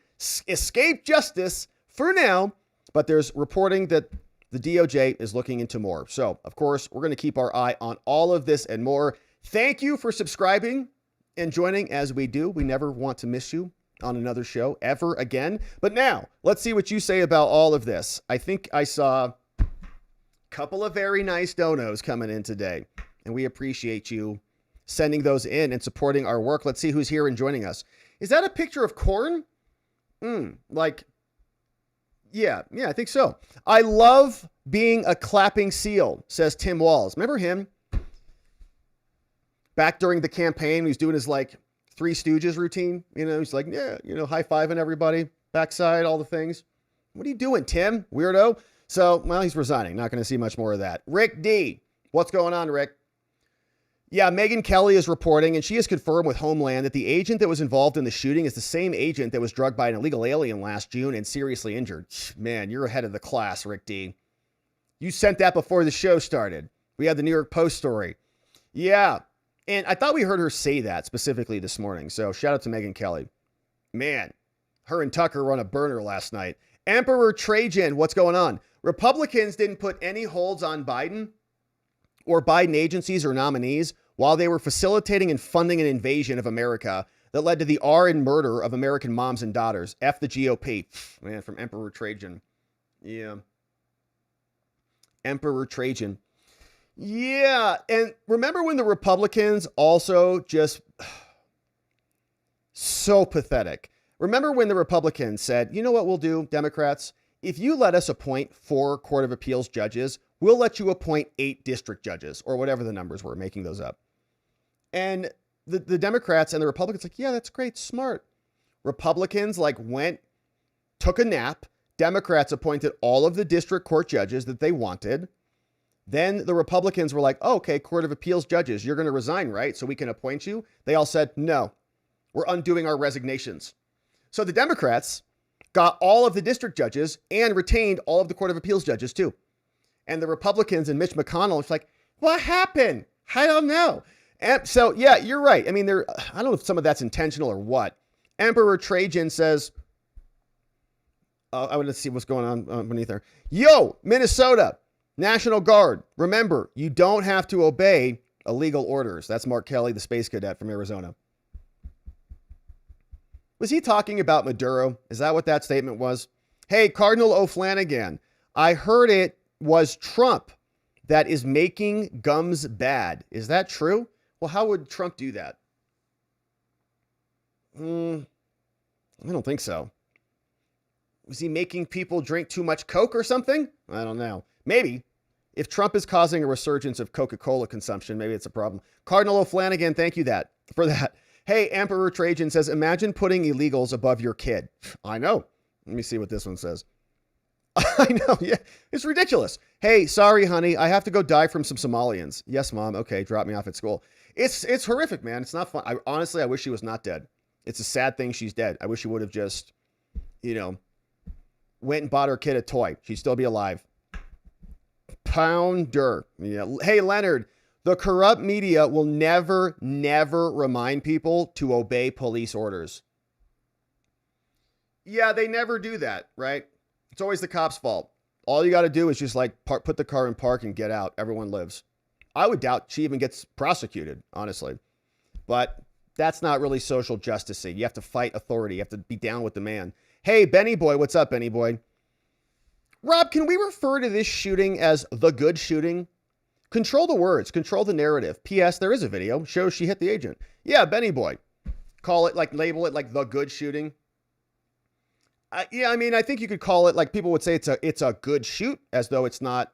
escape justice for now. But there's reporting that the DOJ is looking into more. So, of course, we're going to keep our eye on all of this and more. Thank you for subscribing and joining as we do. We never want to miss you on another show ever again. But now, let's see what you say about all of this. I think I saw a couple of very nice donos coming in today, and we appreciate you sending those in and supporting our work. Let's see who's here and joining us. Is that a picture of corn? Yeah, I think so. I love being a clapping seal, says Tim Walz. Remember him? Back during the campaign, he was doing his Three Stooges routine. He's like, high-fiving everybody, backside, all the things. What are you doing, Tim? Weirdo. So, well, he's resigning. Not going to see much more of that. Rick D. What's going on, Rick? Yeah, Megyn Kelly is reporting, and she has confirmed with Homeland that the agent that was involved in the shooting is the same agent that was drugged by an illegal alien last June and seriously injured. Man, you're ahead of the class, Rick D. You sent that before the show started. We had the New York Post story. Yeah, and I thought we heard her say that specifically this morning, so shout out to Megyn Kelly. Man, her and Tucker were on a burner last night. Emperor Trajan, what's going on? Republicans didn't put any holds on Biden or Biden agencies or nominees while they were facilitating and funding an invasion of America that led to the R in murder of American moms and daughters. F the GOP. Man, from Emperor Trajan. Yeah. Emperor Trajan. Yeah, and remember when the Republicans also just so pathetic. Remember when the Republicans said, you know what we'll do, Democrats? If you let us appoint 4 Court of Appeals judges, we'll let you appoint 8 district judges, or whatever the numbers were, making those up. And the Democrats and the Republicans like, yeah, that's great, smart. Republicans took a nap. Democrats appointed all of the district court judges that they wanted. Then the Republicans were like, oh, okay, Court of Appeals judges, you're going to resign, right? So we can appoint you. They all said, no, we're undoing our resignations. So the Democrats got all of the district judges and retained all of the Court of Appeals judges too. And the Republicans and Mitch McConnell was like, what happened? I don't know. And so, yeah, you're right. I mean, I don't know if some of that's intentional or what. Emperor Trajan says, I want to see what's going on beneath there. Yo, Minnesota. National Guard, remember, you don't have to obey illegal orders. That's Mark Kelly, the space cadet from Arizona. Was he talking about Maduro? Is that what that statement was? Hey, Cardinal O'Flanagan, I heard it was Trump that is making gums bad. Is that true? Well, how would Trump do that? I don't think so. Was he making people drink too much Coke or something? I don't know. Maybe. If Trump is causing a resurgence of Coca-Cola consumption, maybe it's a problem. Cardinal O'Flanagan, thank you for that. Hey, Emperor Trajan says, imagine putting illegals above your kid. I know. Let me see what this one says. I know. Yeah, it's ridiculous. Hey, sorry, honey. I have to go die from some Somalians. Yes, Mom. Okay, drop me off at school. It's horrific, man. It's not fun. Honestly, I wish she was not dead. It's a sad thing she's dead. I wish she would have just, went and bought her kid a toy. She'd still be alive. Pounder. Yeah. Hey, Leonard, the corrupt media will never remind people to obey police orders. Yeah, they never do that, right? It's always the cops' fault. All you got to do is just put the car in park and get out. Everyone lives. I would doubt she even gets prosecuted, honestly. But that's not really social justice. You have to fight authority. You have to be down with the man. Hey, Benny Boy. What's up, Benny Boy? Rob, can we refer to this shooting as the good shooting? Control the words, control the narrative. P.S. There is a video, shows she hit the agent. Yeah, Benny Boy. Call it label it like the good shooting. Yeah, I mean, I think you could call it people would say it's a good shoot as though it's not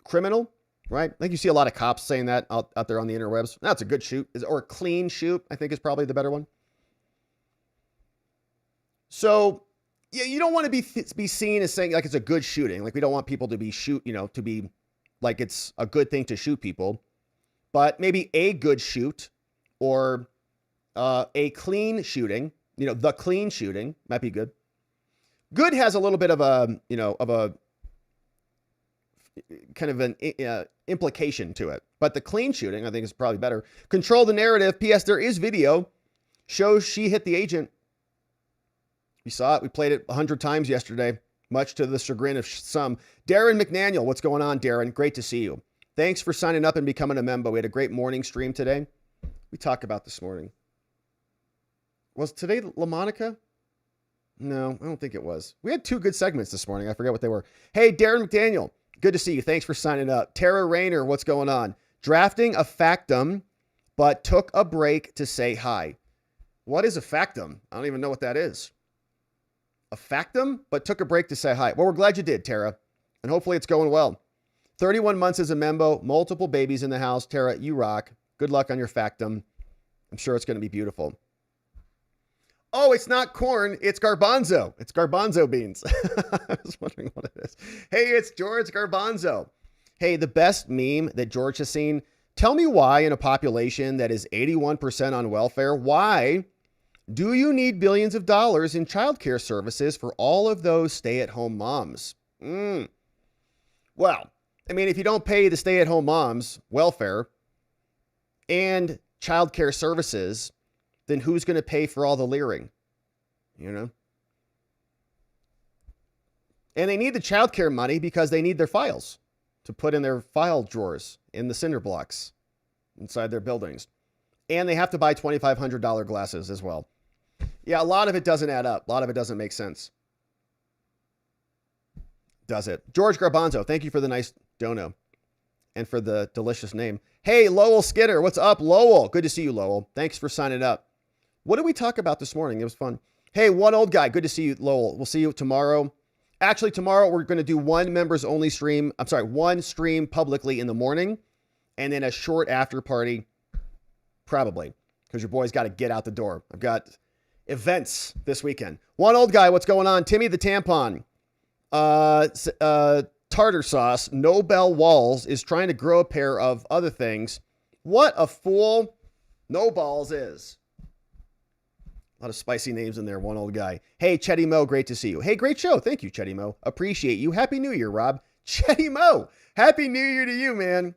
criminal, right? I think you see a lot of cops saying that out there on the interwebs. That's a good shoot, or a clean shoot, I think is probably the better one. So, yeah, you don't want to be seen as saying it's a good shooting. We don't want people to be to be like it's a good thing to shoot people, but maybe a good shoot or a clean shooting, the clean shooting might be good. Good has a little bit of a kind of an implication to it, but the clean shooting I think is probably better. Control the narrative. P.S. There is video, shows she hit the agent. We saw it. We played it 100 times yesterday, much to the chagrin of some. Darren McDaniel, what's going on, Darren? Great to see you. Thanks for signing up and becoming a member. We had a great morning stream today. We talked about this morning. Was today LaMonica? No, I don't think it was. We had 2 good segments this morning. I forget what they were. Hey, Darren McDaniel, good to see you. Thanks for signing up. Tara Rayner, what's going on? Drafting a factum, but took a break to say hi. What is a factum? I don't even know what that is. A factum, but took a break to say hi. Well, we're glad you did, Tara, and hopefully it's going well. 31 months as a member, multiple babies in the house. Tara, you rock. Good luck on your factum. I'm sure it's going to be beautiful. Oh, it's not corn. It's garbanzo. It's garbanzo beans. I was wondering what it is. Hey, it's George Garbanzo. Hey, the best meme that George has seen. Tell me why in a population that is 81% on welfare, why do you need billions of dollars in childcare services for all of those stay-at-home moms? Well, I mean, if you don't pay the stay-at-home moms welfare and childcare services, then who's going to pay for all the leering? And they need the childcare money because they need their files to put in their file drawers in the cinder blocks inside their buildings. And they have to buy $2,500 glasses as well. Yeah, a lot of it doesn't add up. A lot of it doesn't make sense. Does it? George Garbanzo, thank you for the nice dono and for the delicious name. Hey, Lowell Skinner, what's up, Lowell? Good to see you, Lowell. Thanks for signing up. What did we talk about this morning? It was fun. Hey, one old guy. Good to see you, Lowell. We'll see you tomorrow. Actually, tomorrow we're going to do one members only stream. I'm sorry, one stream publicly in the morning and then a short after party, probably, because your boy's got to get out the door. I've got events this weekend. One old guy, what's going on? Timmy the Tampon. Tartar sauce. Nobel Walz is trying to grow a pair of other things. What a fool No Balls is. A lot of spicy names in there. One old guy. Hey, Chetty Mo, great to see you. Hey, great show. Thank you, Chetty Mo. Appreciate you. Happy New Year, Rob. Chetty Mo, happy New Year to you, man.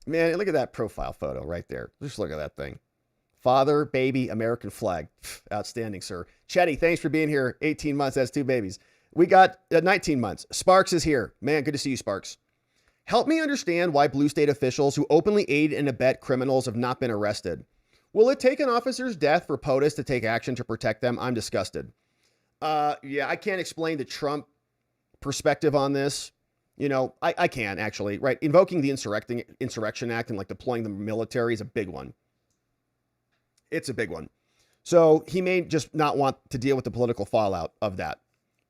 Man, look at that profile photo right there. Just look at that thing. Father, baby, American flag. Outstanding, sir. Chetty, thanks for being here. 18 months, that's 2 babies. We got 19 months. Sparks is here. Man, good to see you, Sparks. Help me understand why blue state officials who openly aid and abet criminals have not been arrested. Will it take an officer's death for POTUS to take action to protect them? I'm disgusted. Yeah, I can't explain the Trump perspective on this. You know, I can actually, right? Invoking the Insurrection Act and like deploying the military is a big one. It's a big one. So he may just not want to deal with the political fallout of that.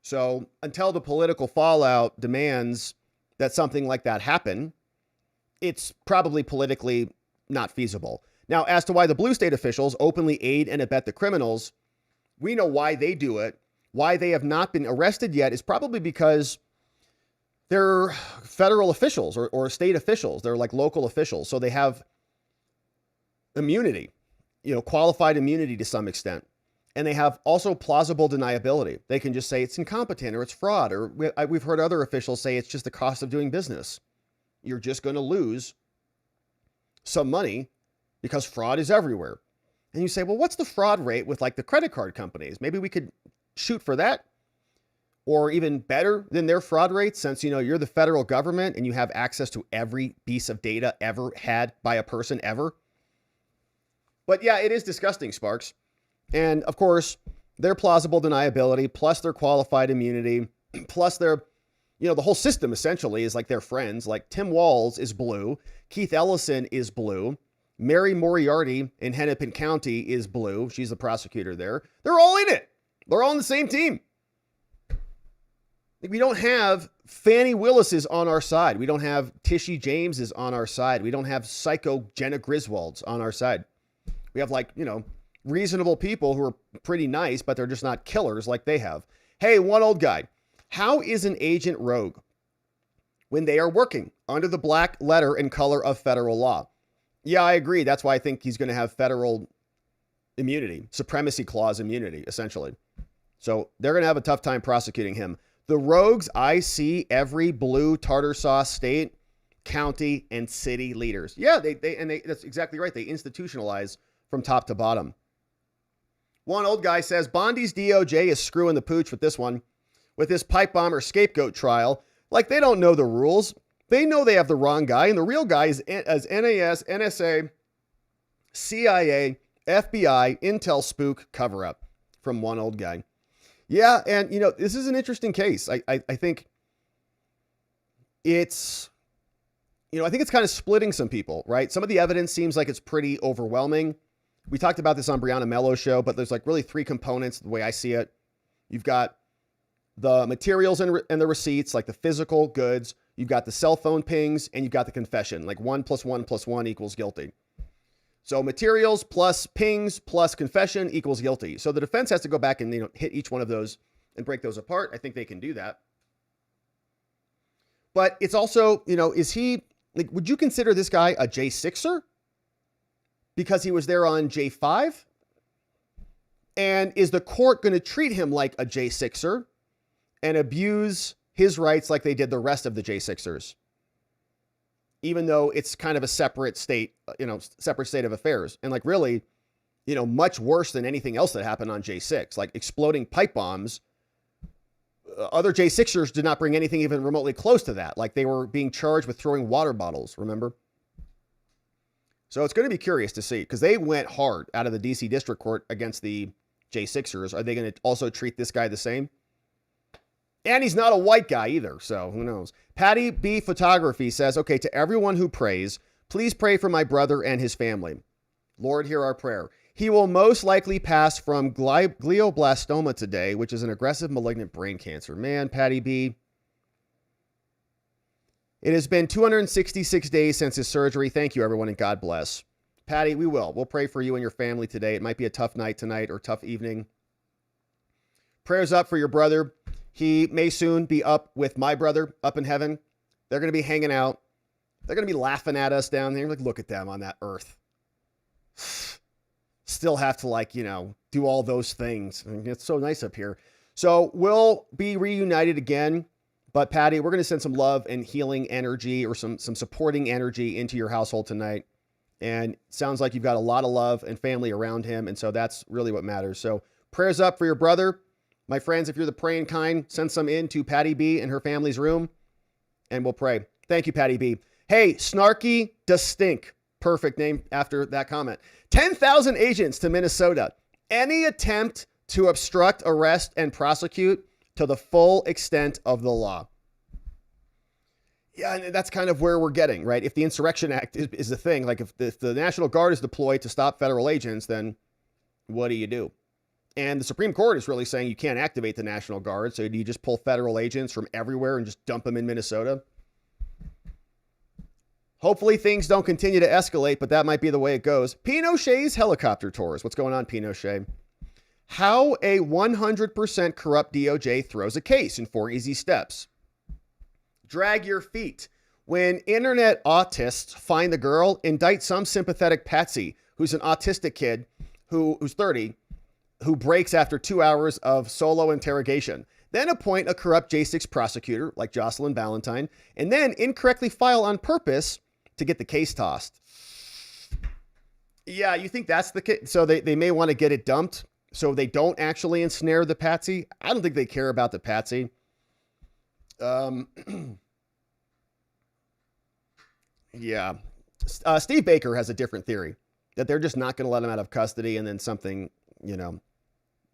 So until the political fallout demands that something like that happen, it's probably politically not feasible. Now, as to why the blue state officials openly aid and abet the criminals, we know why they do it. Why they have not been arrested yet is probably because they're federal officials or state officials. They're like local officials. So they have immunity, you know, qualified immunity to some extent. And they have also plausible deniability. They can just say it's incompetent or it's fraud, or we've heard other officials say it's just the cost of doing business. You're just going to lose some money because fraud is everywhere. And you say, well, what's the fraud rate with like the credit card companies? Maybe we could shoot for that, or even better than their fraud rates, since, you know, you're the federal government and you have access to every piece of data ever had by a person ever. But yeah, it is disgusting, Sparks. And of course, their plausible deniability, plus their qualified immunity, plus their, you know, the whole system essentially is like their friends. Like Tim Walz is blue. Keith Ellison is blue. Mary Moriarty in Hennepin County is blue. She's the prosecutor there. They're all in it. They're all on the same team. We don't have Fannie Willis's on our side. We don't have Tishy James's on our side. We don't have psycho Jenna Griswold's on our side. We have, like, you know, reasonable people who are pretty nice, but they're just not killers like they have. Hey, one old guy. How is an agent rogue when they are working under the black letter and color of federal law? Yeah, I agree. That's why I think he's going to have federal immunity, supremacy clause immunity, essentially. So they're going to have a tough time prosecuting him. The rogues I see every blue tartar sauce state, county, and city leaders. Yeah, they that's exactly right. They institutionalize from top to bottom. One old guy says Bondi's DOJ is screwing the pooch with this one, with this pipe bomber scapegoat trial. Like, they don't know the rules. They know they have the wrong guy, and the real guy is as NAS, NSA, CIA, FBI, Intel spook cover-up from one old guy. Yeah, and, you know, this is an interesting case. I think it's, you know, I think it's kind of splitting some people, right? Some of the evidence seems like it's pretty overwhelming. We talked about this on Brianna Mello's show, but there's like really 3 components the way I see it. You've got the materials and the receipts, like the physical goods. You've got the cell phone pings, and you've got the confession, like 1 + 1 + 1 equals guilty. So materials plus pings plus confession equals guilty. So the defense has to go back and, you know, hit each one of those and break those apart. I think they can do that. But it's also, you know, is he, like, would you consider this guy a J6er? Because he was there on J5? And is the court going to treat him like a J6er and abuse his rights like they did the rest of the J6ers? Even though it's kind of a separate state, you know, separate state of affairs. And like really, you know, much worse than anything else that happened on J6, like exploding pipe bombs. Other J6ers did not bring anything even remotely close to that. Like they were being charged with throwing water bottles, remember? So it's going to be curious to see, because they went hard out of the DC District Court against the J6ers. Are they going to also treat this guy the same? And he's not a white guy either, so who knows? Patty B Photography says, okay, to everyone who prays, please pray for my brother and his family. Lord, hear our prayer. He will most likely pass from glioblastoma today, which is an aggressive malignant brain cancer. Man, Patty B. It has been 266 days since his surgery. Thank you, everyone, and God bless. Patty, we will. We'll pray for you and your family today. It might be a tough night tonight or tough evening. Prayers up for your brother. He may soon be up with my brother up in heaven. They're going to be hanging out. They're going to be laughing at us down there. Like, look at them on that earth. Still have to, do all those things. I mean, it's so nice up here. So we'll be reunited again. But Patty, we're going to send some love and healing energy or some supporting energy into your household tonight. And it sounds like you've got a lot of love and family around him. And so that's really what matters. So prayers up for your brother. My friends, if you're the praying kind, send some in to Patty B and her family's room. And we'll pray. Thank you, Patty B. Hey, Snarky Distink. Perfect name after that comment. 10,000 agents to Minnesota. Any attempt to obstruct, arrest, and prosecute to the full extent of the law. Yeah, and that's kind of where we're getting, right? If the Insurrection Act is the thing, like if the National Guard is deployed to stop federal agents, then what do you do? And the Supreme Court is really saying you can't activate the National Guard. So do you just pull federal agents from everywhere and just dump them in Minnesota? Hopefully things don't continue to escalate, but that might be the way it goes. Pinochet's helicopter tours. What's going on, Pinochet? How a 100% corrupt DOJ throws a case in 4 easy steps. Drag your feet. When internet autists find the girl, indict some sympathetic patsy who's an autistic kid who's 30, who breaks after 2 hours of solo interrogation. Then appoint a corrupt J6 prosecutor like Jocelyn Valentine, and then incorrectly file on purpose to get the case tossed. Yeah, you think that's the case? So they may want to get it dumped so they don't actually ensnare the patsy. I don't think they care about the patsy. Yeah. Steve Baker has a different theory, that they're just not going to let him out of custody and then something,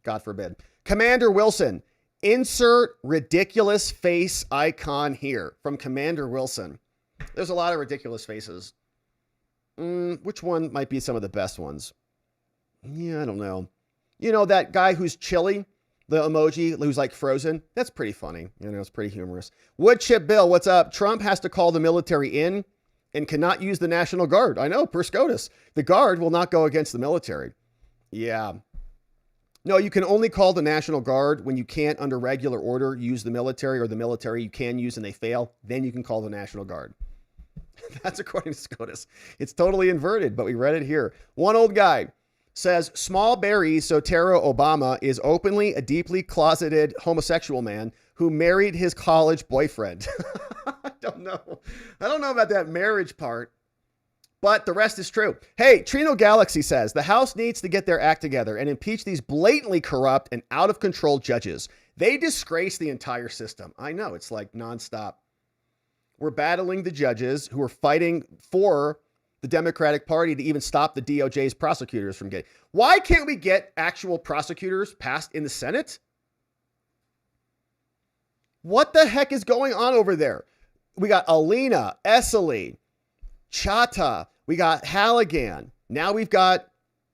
God forbid. Commander Wilson, insert ridiculous face icon here from Commander Wilson. There's a lot of ridiculous faces. Which one might be some of the best ones? Yeah, I don't know. That guy who's chilly, the emoji who's like frozen. That's pretty funny. It's pretty humorous. Woodchip Bill, what's up? Trump has to call the military in and cannot use the National Guard. I know, per SCOTUS. The Guard will not go against the military. Yeah. No, you can only call the National Guard when you can't, under regular order, use the military, or the military you can use and they fail. Then you can call the National Guard. That's according to SCOTUS. It's totally inverted, but we read it here. One old guy says, Small Barry Sotero Obama is openly a deeply closeted homosexual man who married his college boyfriend. I don't know about that marriage part, but the rest is true. Hey, Trino Galaxy says, the House needs to get their act together and impeach these blatantly corrupt and out of control judges. They disgrace the entire system. I know, it's like nonstop. We're battling the judges who are fighting for the Democratic Party to even stop the DOJ's prosecutors from getting. Why can't we get actual prosecutors passed in the Senate? What the heck is going on over there? We got Alina, Essely, Chata, we got Halligan. Now we've got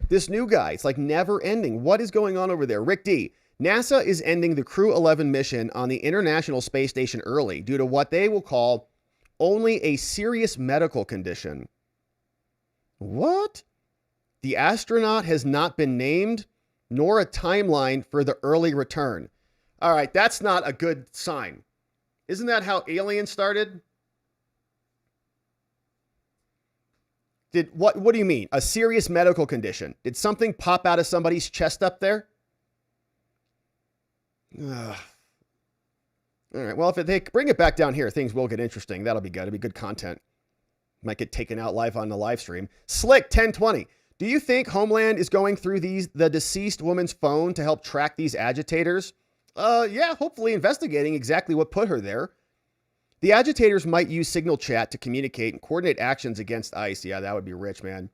this new guy. It's like never ending. What is going on over there? Rick D. NASA is ending the Crew 11 mission on the International Space Station early due to what they will call only a serious medical condition. What? The astronaut has not been named, nor a timeline for the early return. All right, that's not a good sign. Isn't that how Alien started? What do you mean? A serious medical condition? Did something pop out of somebody's chest up there? Ugh. All right, well, if they bring it back down here, things will get interesting. That'll be good. It'll be good content. Might get taken out live on the live stream. Slick 1020. Do you think Homeland is going through the deceased woman's phone to help track these agitators? Yeah, hopefully investigating exactly what put her there. The agitators might use signal chat to communicate and coordinate actions against ICE. Yeah, that would be rich, man.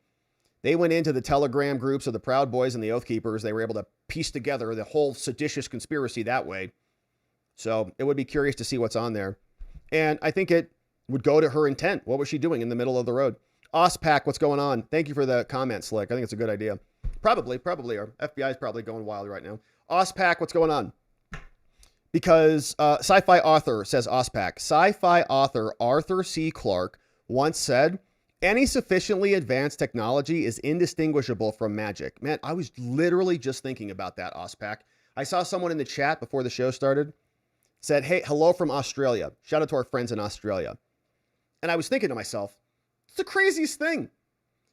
They went into the Telegram groups of the Proud Boys and the Oath Keepers. They were able to piece together the whole seditious conspiracy that way. So it would be curious to see what's on there. And I think it would go to her intent. What was she doing in the middle of the road? OSPAC, what's going on? Thank you for the comment, Slick. I think it's a good idea. Probably. Our FBI is probably going wild right now. OSPAC, what's going on? Because sci-fi author says OSPAC. Sci-fi author Arthur C. Clarke once said, any sufficiently advanced technology is indistinguishable from magic. Man, I was literally just thinking about that, OSPAC. I saw someone in the chat before the show started said, hey, hello from Australia. Shout out to our friends in Australia. And I was thinking to myself, it's the craziest thing.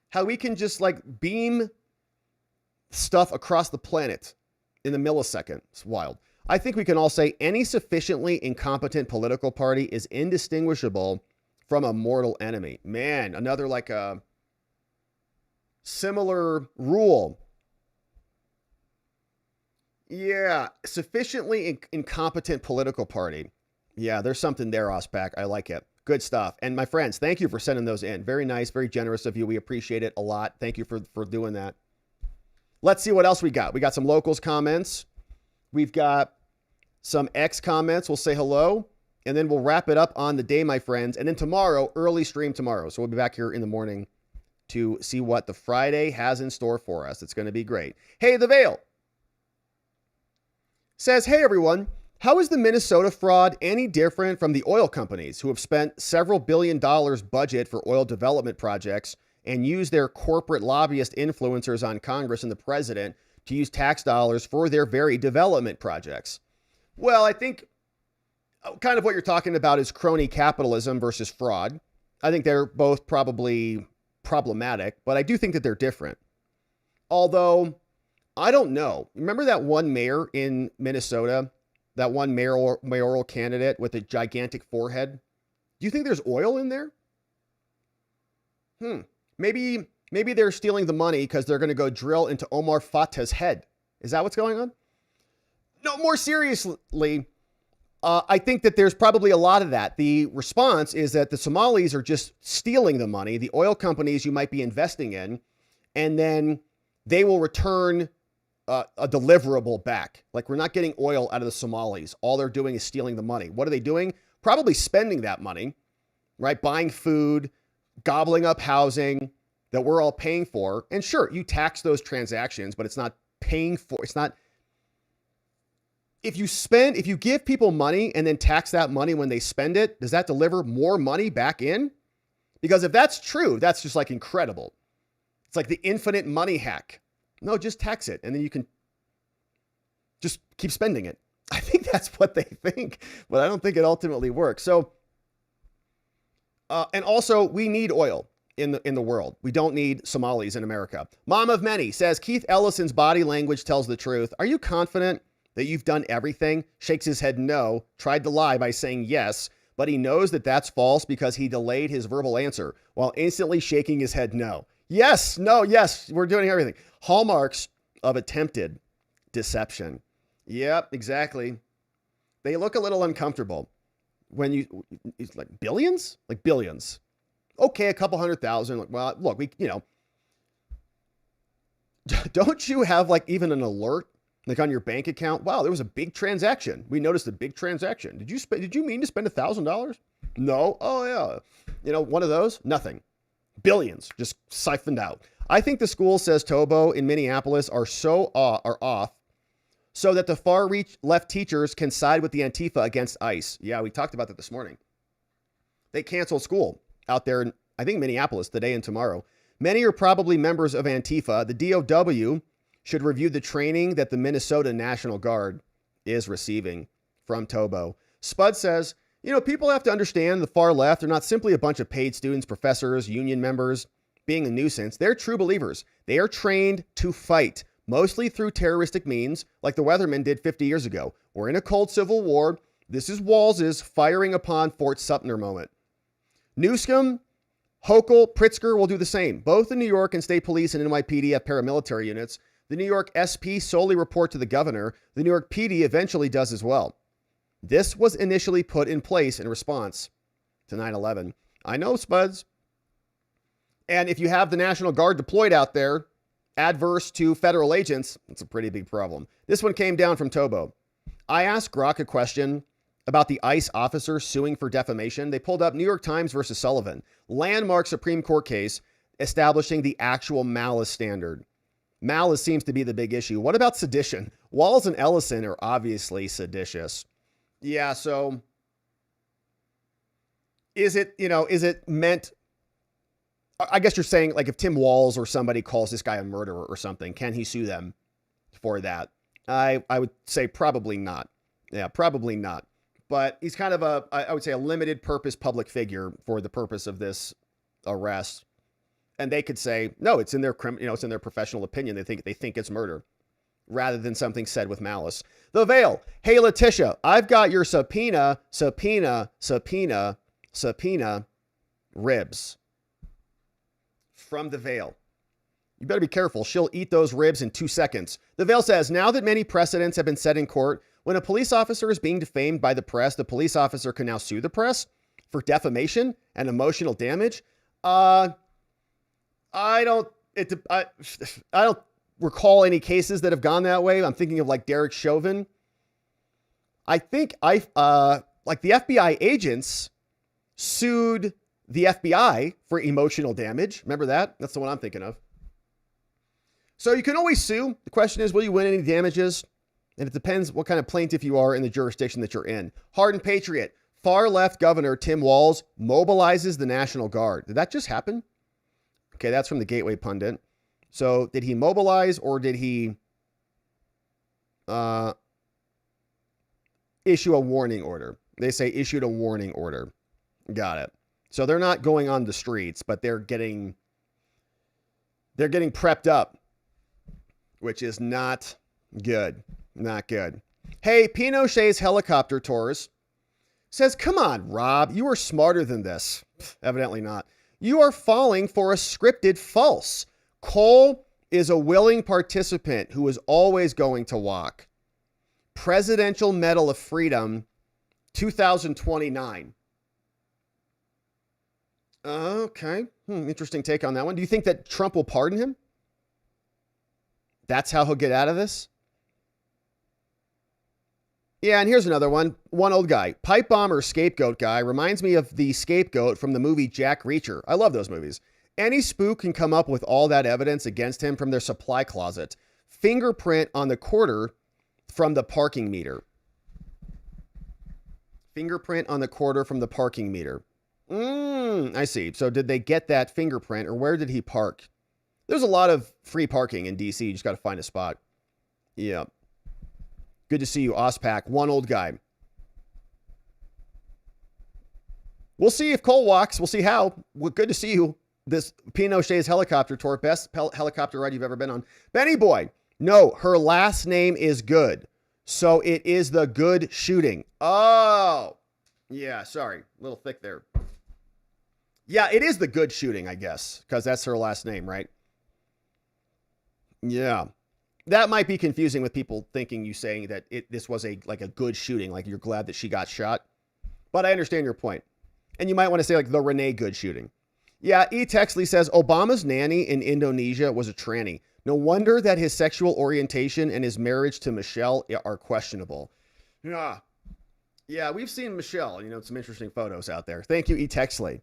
How we can just like beam stuff across the planet in a millisecond. It's wild. I think we can all say any sufficiently incompetent political party is indistinguishable from a mortal enemy. Man, another like a similar rule. Yeah, sufficiently incompetent political party. Yeah, there's something there, OSPAC. I like it. Good stuff. And my friends, thank you for sending those in. Very nice, very generous of you. We appreciate it a lot. Thank you for doing that. Let's see what else we got. We got some locals comments. We've got some X comments. We'll say hello. And then we'll wrap it up on the day, my friends. And then tomorrow, early stream tomorrow. So we'll be back here in the morning to see what the Friday has in store for us. It's going to be great. Hey, The Veil says, hey, everyone. How is the Minnesota fraud any different from the oil companies who have spent several $1 billion budget for oil development projects and use their corporate lobbyist influencers on Congress and the president to use tax dollars for their very development projects? Well, I think kind of what you're talking about is crony capitalism versus fraud. I think they're both probably problematic, but I do think that they're different. Although, I don't know. Remember that one mayor in Minnesota? That one mayoral candidate with a gigantic forehead? Do you think there's oil in there? Maybe they're stealing the money because they're going to go drill into Omar Fatah's head. Is that what's going on? No, more seriously, I think that there's probably a lot of that. The response is that the Somalis are just stealing the money, the oil companies you might be investing in, and then they will return a deliverable back. Like, we're not getting oil out of the Somalis. All they're doing is stealing the money. What are they doing? Probably spending that money, right? Buying food, gobbling up housing that we're all paying for. And sure, you tax those transactions, but it's not paying for, it's not, if you give people money and then tax that money when they spend it, does that deliver more money back in? Because if that's true, that's just like incredible. It's like the infinite money hack. No, just tax it. And then you can just keep spending it. I think that's what they think, but I don't think it ultimately works. So, and also we need oil in the world. We don't need Somalis in America. Mom of Many says, Keith Ellison's body language tells the truth. Are you confident that you've done everything? Shakes his head no, tried to lie by saying yes, but he knows that that's false because he delayed his verbal answer while instantly shaking his head no. Yes, no, yes, we're doing everything. Hallmarks of attempted deception. Yep, exactly. They look a little uncomfortable when it's like billions? Like billions. Okay, a couple 100,000. Like, well, look, don't you have like even an alert like on your bank account? Wow, there was a big transaction. We noticed a big transaction. Did you mean to spend $1,000? No. Oh yeah. One of those? Nothing. Billions just siphoned out. I think the school, says Tobo, in Minneapolis are off so that the far left teachers can side with the Antifa against ICE. Yeah, we talked about that this morning. They canceled school out there in, I think, Minneapolis today and tomorrow. Many are probably members of Antifa. The DOW should review the training that the Minnesota National Guard is receiving, from Tobo. Spud says, people have to understand the far left are not simply a bunch of paid students, professors, union members being a nuisance. They're true believers. They are trained to fight, mostly through terroristic means, like the Weathermen did 50 years ago. We're in a cold civil war. This is Walz's firing upon Fort Sumter moment. Newscomb, Hochul, Pritzker will do the same. Both the New York and state police and NYPD have paramilitary units. The New York SP solely report to the governor. The New York PD eventually does as well. This was initially put in place in response to 9/11. I know, Spuds. And if you have the National Guard deployed out there, adverse to federal agents, it's a pretty big problem. This one came down from Tobo. I asked Grok a question about the ICE officer suing for defamation. They pulled up New York Times versus Sullivan, landmark Supreme Court case establishing the actual malice standard. Malice seems to be the big issue. What about sedition? Walz and Ellison are obviously seditious. Yeah, so is it meant, I guess you're saying, like, if Tim Walz or somebody calls this guy a murderer or something, can he sue them for that? I would say probably not. Yeah, probably not. But he's kind of I would say a limited purpose public figure for the purpose of this arrest. And they could say, no, it's in their it's in their professional opinion. They think it's murder rather than something said with malice. The Veil. Hey, Letitia, I've got your subpoena ribs from the Veil. You better be careful. She'll eat those ribs in 2 seconds. The Veil says, now that many precedents have been set in court, when a police officer is being defamed by the press, the police officer can now sue the press for defamation and emotional damage. I don't recall any cases that have gone that way. I'm thinking of like Derek Chauvin. I think like the FBI agents sued the FBI for emotional damage. Remember that? That's the one I'm thinking of. So you can always sue. The question is, will you win any damages? And it depends what kind of plaintiff you are in the jurisdiction that you're in. Hardened Patriot. Far left Governor Tim Walz mobilizes the National Guard. Did that just happen? Okay, that's from the Gateway Pundit. So did he mobilize or did he issue a warning order? They say issued a warning order. Got it. So they're not going on the streets, but they're getting prepped up, which is not good. Not good. Hey, Pinochet's helicopter tours says, come on, Rob, you are smarter than this. Evidently not. You are falling for a scripted false. Cole is a willing participant who is always going to walk. Presidential Medal of Freedom, 2029. Okay. Interesting take on that one. Do you think that Trump will pardon him? That's how he'll get out of this? Yeah, and here's another one. One old guy. Pipe bomber scapegoat guy reminds me of the scapegoat from the movie Jack Reacher. I love those movies. Any spook can come up with all that evidence against him from their supply closet. Fingerprint on the quarter from the parking meter. Fingerprint on the quarter from the parking meter. I see. So did they get that fingerprint, or where did he park? There's a lot of free parking in DC. You just got to find a spot. Yeah. Good to see you, Ospac. One old guy. We'll see if Cole walks. We'll see how. Well, good to see you. This Pinochet's helicopter tour. Best helicopter ride you've ever been on. Benny Boy. No, her last name is Good. So it is the Good shooting. Oh. Yeah, sorry. A little thick there. Yeah, it is the Good shooting, I guess, because that's her last name, right? Yeah. That might be confusing with people thinking you saying that this was a good shooting, like you're glad that she got shot. But I understand your point. And you might want to say like the Renee Good shooting. Yeah, E. Texley says Obama's nanny in Indonesia was a tranny. No wonder that his sexual orientation and his marriage to Michelle are questionable. Yeah. Yeah, we've seen Michelle, some interesting photos out there. Thank you, E. Texley.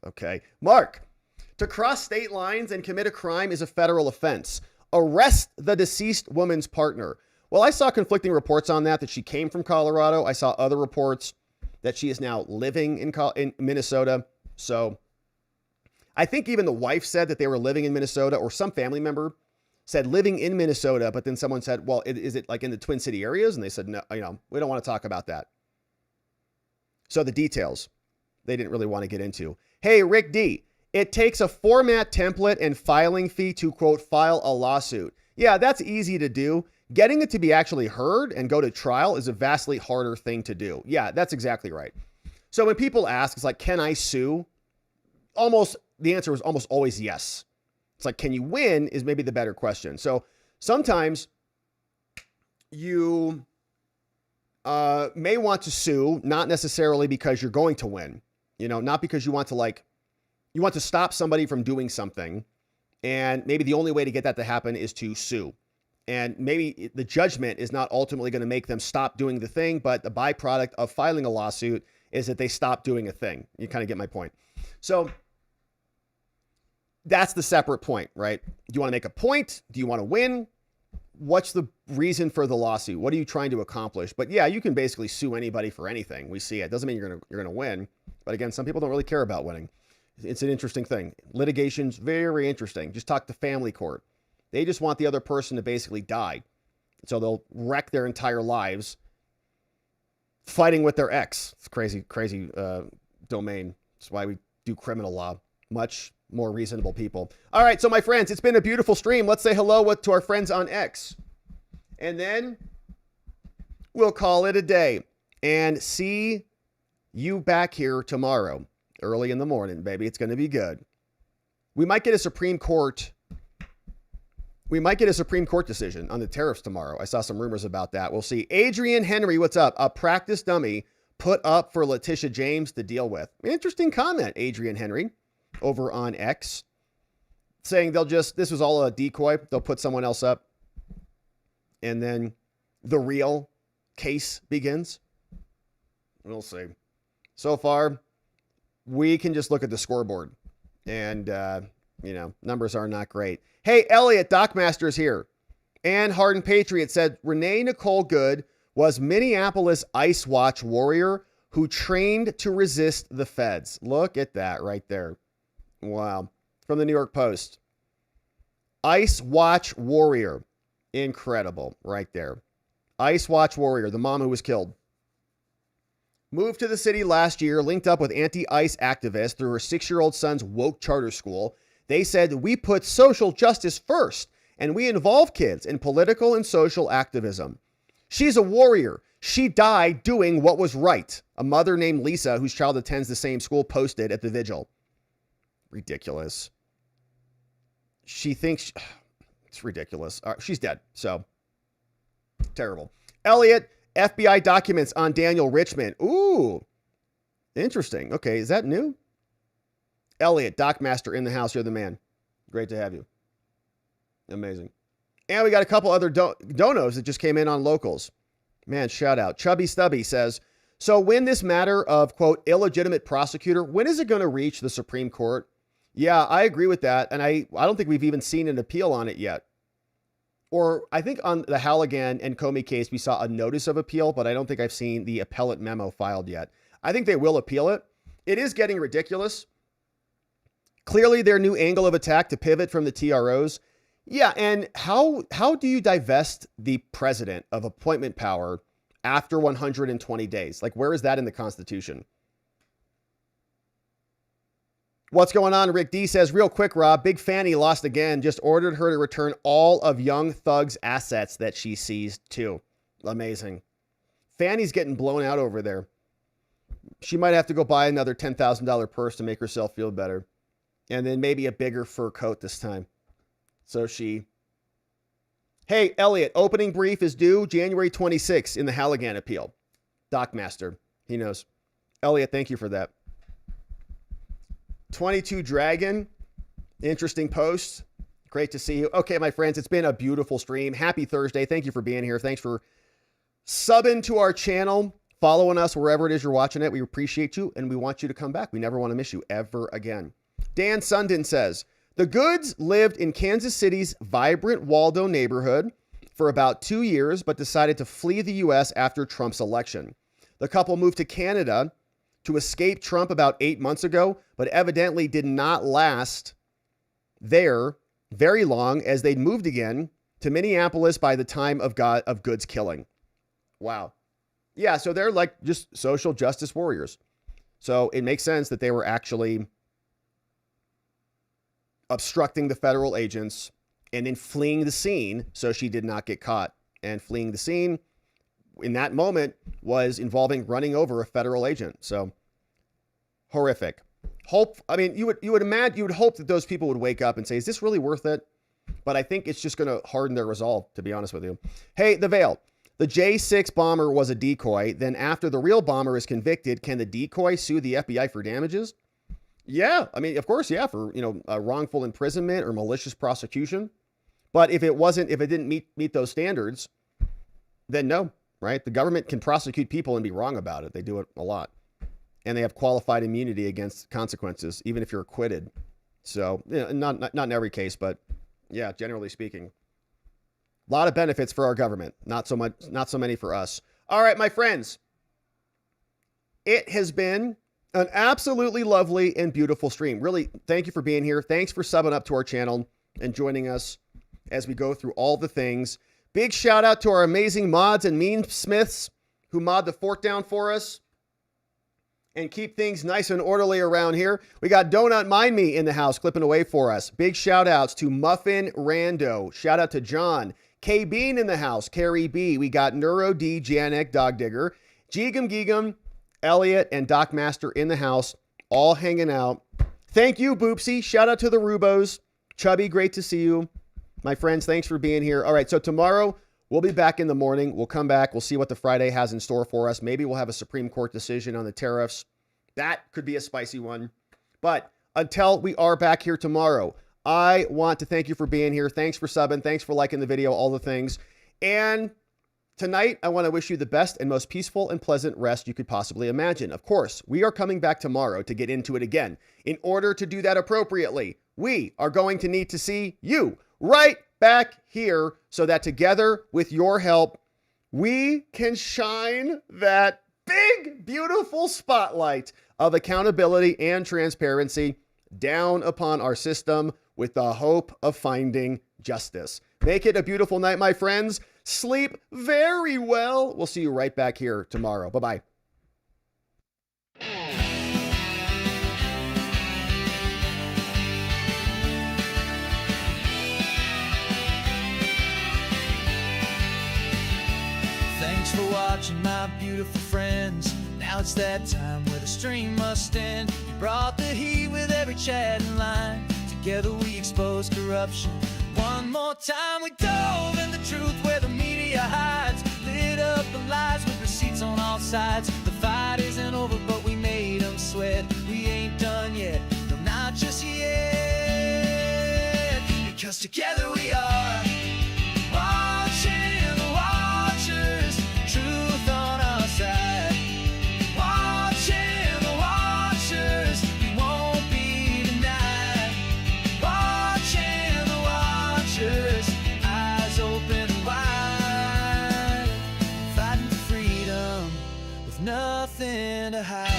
Okay. Mark. To cross state lines and commit a crime is a federal offense. Arrest the deceased woman's partner. Well, I saw conflicting reports on that she came from Colorado. I saw other reports that she is now living in Minnesota. So I think even the wife said that they were living in Minnesota, or some family member said living in Minnesota. But then someone said, well, is it like in the Twin City areas? And they said, no, we don't want to talk about that. So the details they didn't really want to get into. Hey, Rick D. It takes a format template and filing fee to, quote, file a lawsuit. Yeah, that's easy to do. Getting it to be actually heard and go to trial is a vastly harder thing to do. Yeah, that's exactly right. So when people ask, it's like, can I sue? The answer is almost always yes. It's like, can you win is maybe the better question. So sometimes may want to sue, not necessarily because you're going to win, not because you want to stop somebody from doing something. And maybe the only way to get that to happen is to sue. And maybe the judgment is not ultimately going to make them stop doing the thing, but the byproduct of filing a lawsuit is that they stop doing a thing. You kind of get my point. So that's the separate point, right? Do you want to make a point? Do you want to win? What's the reason for the lawsuit? What are you trying to accomplish? But yeah, you can basically sue anybody for anything. We see it. Doesn't mean you're going to win. But again, some people don't really care about winning. It's an interesting thing. Litigation's very interesting. Just talk to family court. They just want the other person to basically die. So they'll wreck their entire lives fighting with their ex. It's crazy domain. That's why we do criminal law. Much more reasonable people. All right, so my friends, it's been a beautiful stream. Let's say hello to our friends on X. And then we'll call it a day and see you back here tomorrow, early in the morning, baby. It's going to be good. We might get a Supreme Court decision on the tariffs tomorrow. I saw some rumors about that. We'll see. Adrian Henry, what's up? A practice dummy put up for Letitia James to deal with. Interesting comment, Adrian Henry, over on X, saying this was all a decoy. They'll put someone else up, and then the real case begins. We'll see. So far, we can just look at the scoreboard, and numbers are not great. Hey, Elliot, Docmaster's here. Ann Harden Patriot said Renee Nicole Good was Minneapolis Ice Watch warrior who trained to resist the feds. Look at that right there. Wow. From the New York Post. Ice Watch warrior. Incredible right there. Ice Watch warrior, the mom who was killed. Moved to the city last year, linked up with anti-ICE activists through her 6-year-old son's woke charter school. They said, we put social justice first, and we involve kids in political and social activism. She's a warrior. She died doing what was right. A mother named Lisa, whose child attends the same school, posted at the vigil. Ridiculous. She thinks it's ridiculous. She's dead. So terrible. Elliot, FBI documents on Daniel Richmond. Ooh, interesting. Okay. Is that new? Elliot, Docmaster in the house. You're the man. Great to have you. Amazing. And we got a couple other donos that just came in on locals. Man, shout out. Chubby Stubby says, so when this matter of, quote, illegitimate prosecutor, when is it going to reach the Supreme Court? Yeah, I agree with that. And I don't think we've even seen an appeal on it yet. Or I think on the Halligan and Comey case, we saw a notice of appeal, but I don't think I've seen the appellate memo filed yet. I think they will appeal it. It is getting ridiculous. Clearly, their new angle of attack to pivot from the TROs. Yeah, and how do you divest the president of appointment power after 120 days? Like, where is that in the Constitution? What's going on? Rick D says, real quick, Rob, Big Fanny lost again. Just ordered her to return all of Young Thug's assets that she seized too. Amazing. Fanny's getting blown out over there. She might have to go buy another $10,000 purse to make herself feel better. And then maybe a bigger fur coat this time. So hey, Elliot, opening brief is due January 26th in the Halligan appeal. Docmaster, he knows. Elliot, thank you for that. 22 Dragon, interesting post. Great to see you. Okay, my friends, it's been a beautiful stream. Happy Thursday. Thank you for being here. Thanks for subbing to our channel, following us wherever it is you're watching it. We appreciate you, and we want you to come back. We never want to miss you ever again. Dan Sundin says, the Goods lived in Kansas City's vibrant Waldo neighborhood for about 2 years, but decided to flee the U.S. after Trump's election. The couple moved to Canada to escape Trump about 8 months ago, but evidently did not last there very long, as they'd moved again to Minneapolis by the time of Goods killing. Wow. Yeah, so they're like just social justice warriors. So it makes sense that they were actually obstructing the federal agents and then fleeing the scene so she did not get caught. And fleeing the scene in that moment was involving running over a federal agent. So horrific. You would hope that those people would wake up and say, is this really worth it? But I think it's just going to harden their resolve, to be honest with you. Hey, The Veil. the J6 bomber was a decoy, then after the real bomber is convicted, can the decoy sue the FBI for damages? Yeah, I mean, of course, yeah, for, a wrongful imprisonment or malicious prosecution. But if it didn't meet those standards, then no, right? The government can prosecute people and be wrong about it. They do it a lot. And they have qualified immunity against consequences, even if you're acquitted. So, not in every case, but yeah, generally speaking. A lot of benefits for our government. Not so many for us. All right, my friends. It has been an absolutely lovely and beautiful stream. Really, thank you for being here. Thanks for subbing up to our channel and joining us as we go through all the things. Big shout out to our amazing mods and meme smiths who mod the fort down for us and keep things nice and orderly around here. We got Donut Mind Me in the house clipping away for us. Big shout outs to Muffin Rando. Shout out to John. K Bean in the house. Carrie B. We got Neuro D, Janek, Dog Digger, Geegum Geegum, Elliot, and Doc Master in the house, all hanging out. Thank you, Boopsy. Shout out to the Rubos. Chubby, great to see you. My friends, thanks for being here. All right, so tomorrow we'll be back in the morning. We'll come back. We'll see what the Friday has in store for us. Maybe we'll have a Supreme Court decision on the tariffs. That could be a spicy one. But until we are back here tomorrow, I want to thank you for being here. Thanks for subbing. Thanks for liking the video, all the things. And tonight, I want to wish you the best and most peaceful and pleasant rest you could possibly imagine. Of course, we are coming back tomorrow to get into it again. In order to do that appropriately, we are going to need to see you right back here so that together with your help, we can shine that big, beautiful spotlight of accountability and transparency down upon our system with the hope of finding justice. Make it a beautiful night, my friends. Sleep very well. We'll see you right back here tomorrow. Bye-bye. Thanks for watching, my beautiful friends. Now it's that time where the stream must end. You brought the heat with every chat and line. Together we expose corruption. One more time we dove in the truth where the media hides. Lit up the lies with receipts on all sides. The fight isn't over, but we made them sweat. We ain't done yet, no, not just yet. Because together we are watching the watchers. Truth on our side. Watching the watchers. We won't be denied. Watching the watchers. Eyes open wide. Fighting for freedom with nothing to hide.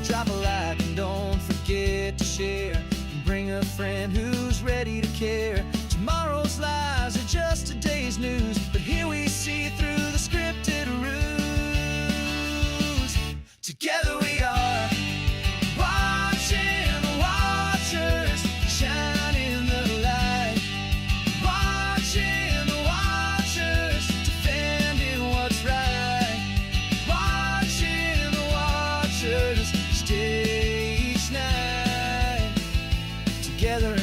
Drop a like and don't forget to share. And bring a friend who's ready to care. Tomorrow's lies are just today's news, but here we see through the scripted ruse. Together we are watching the watchers, shining the light. Watching the watchers, defending what's right. Watching the watchers, stay each night together.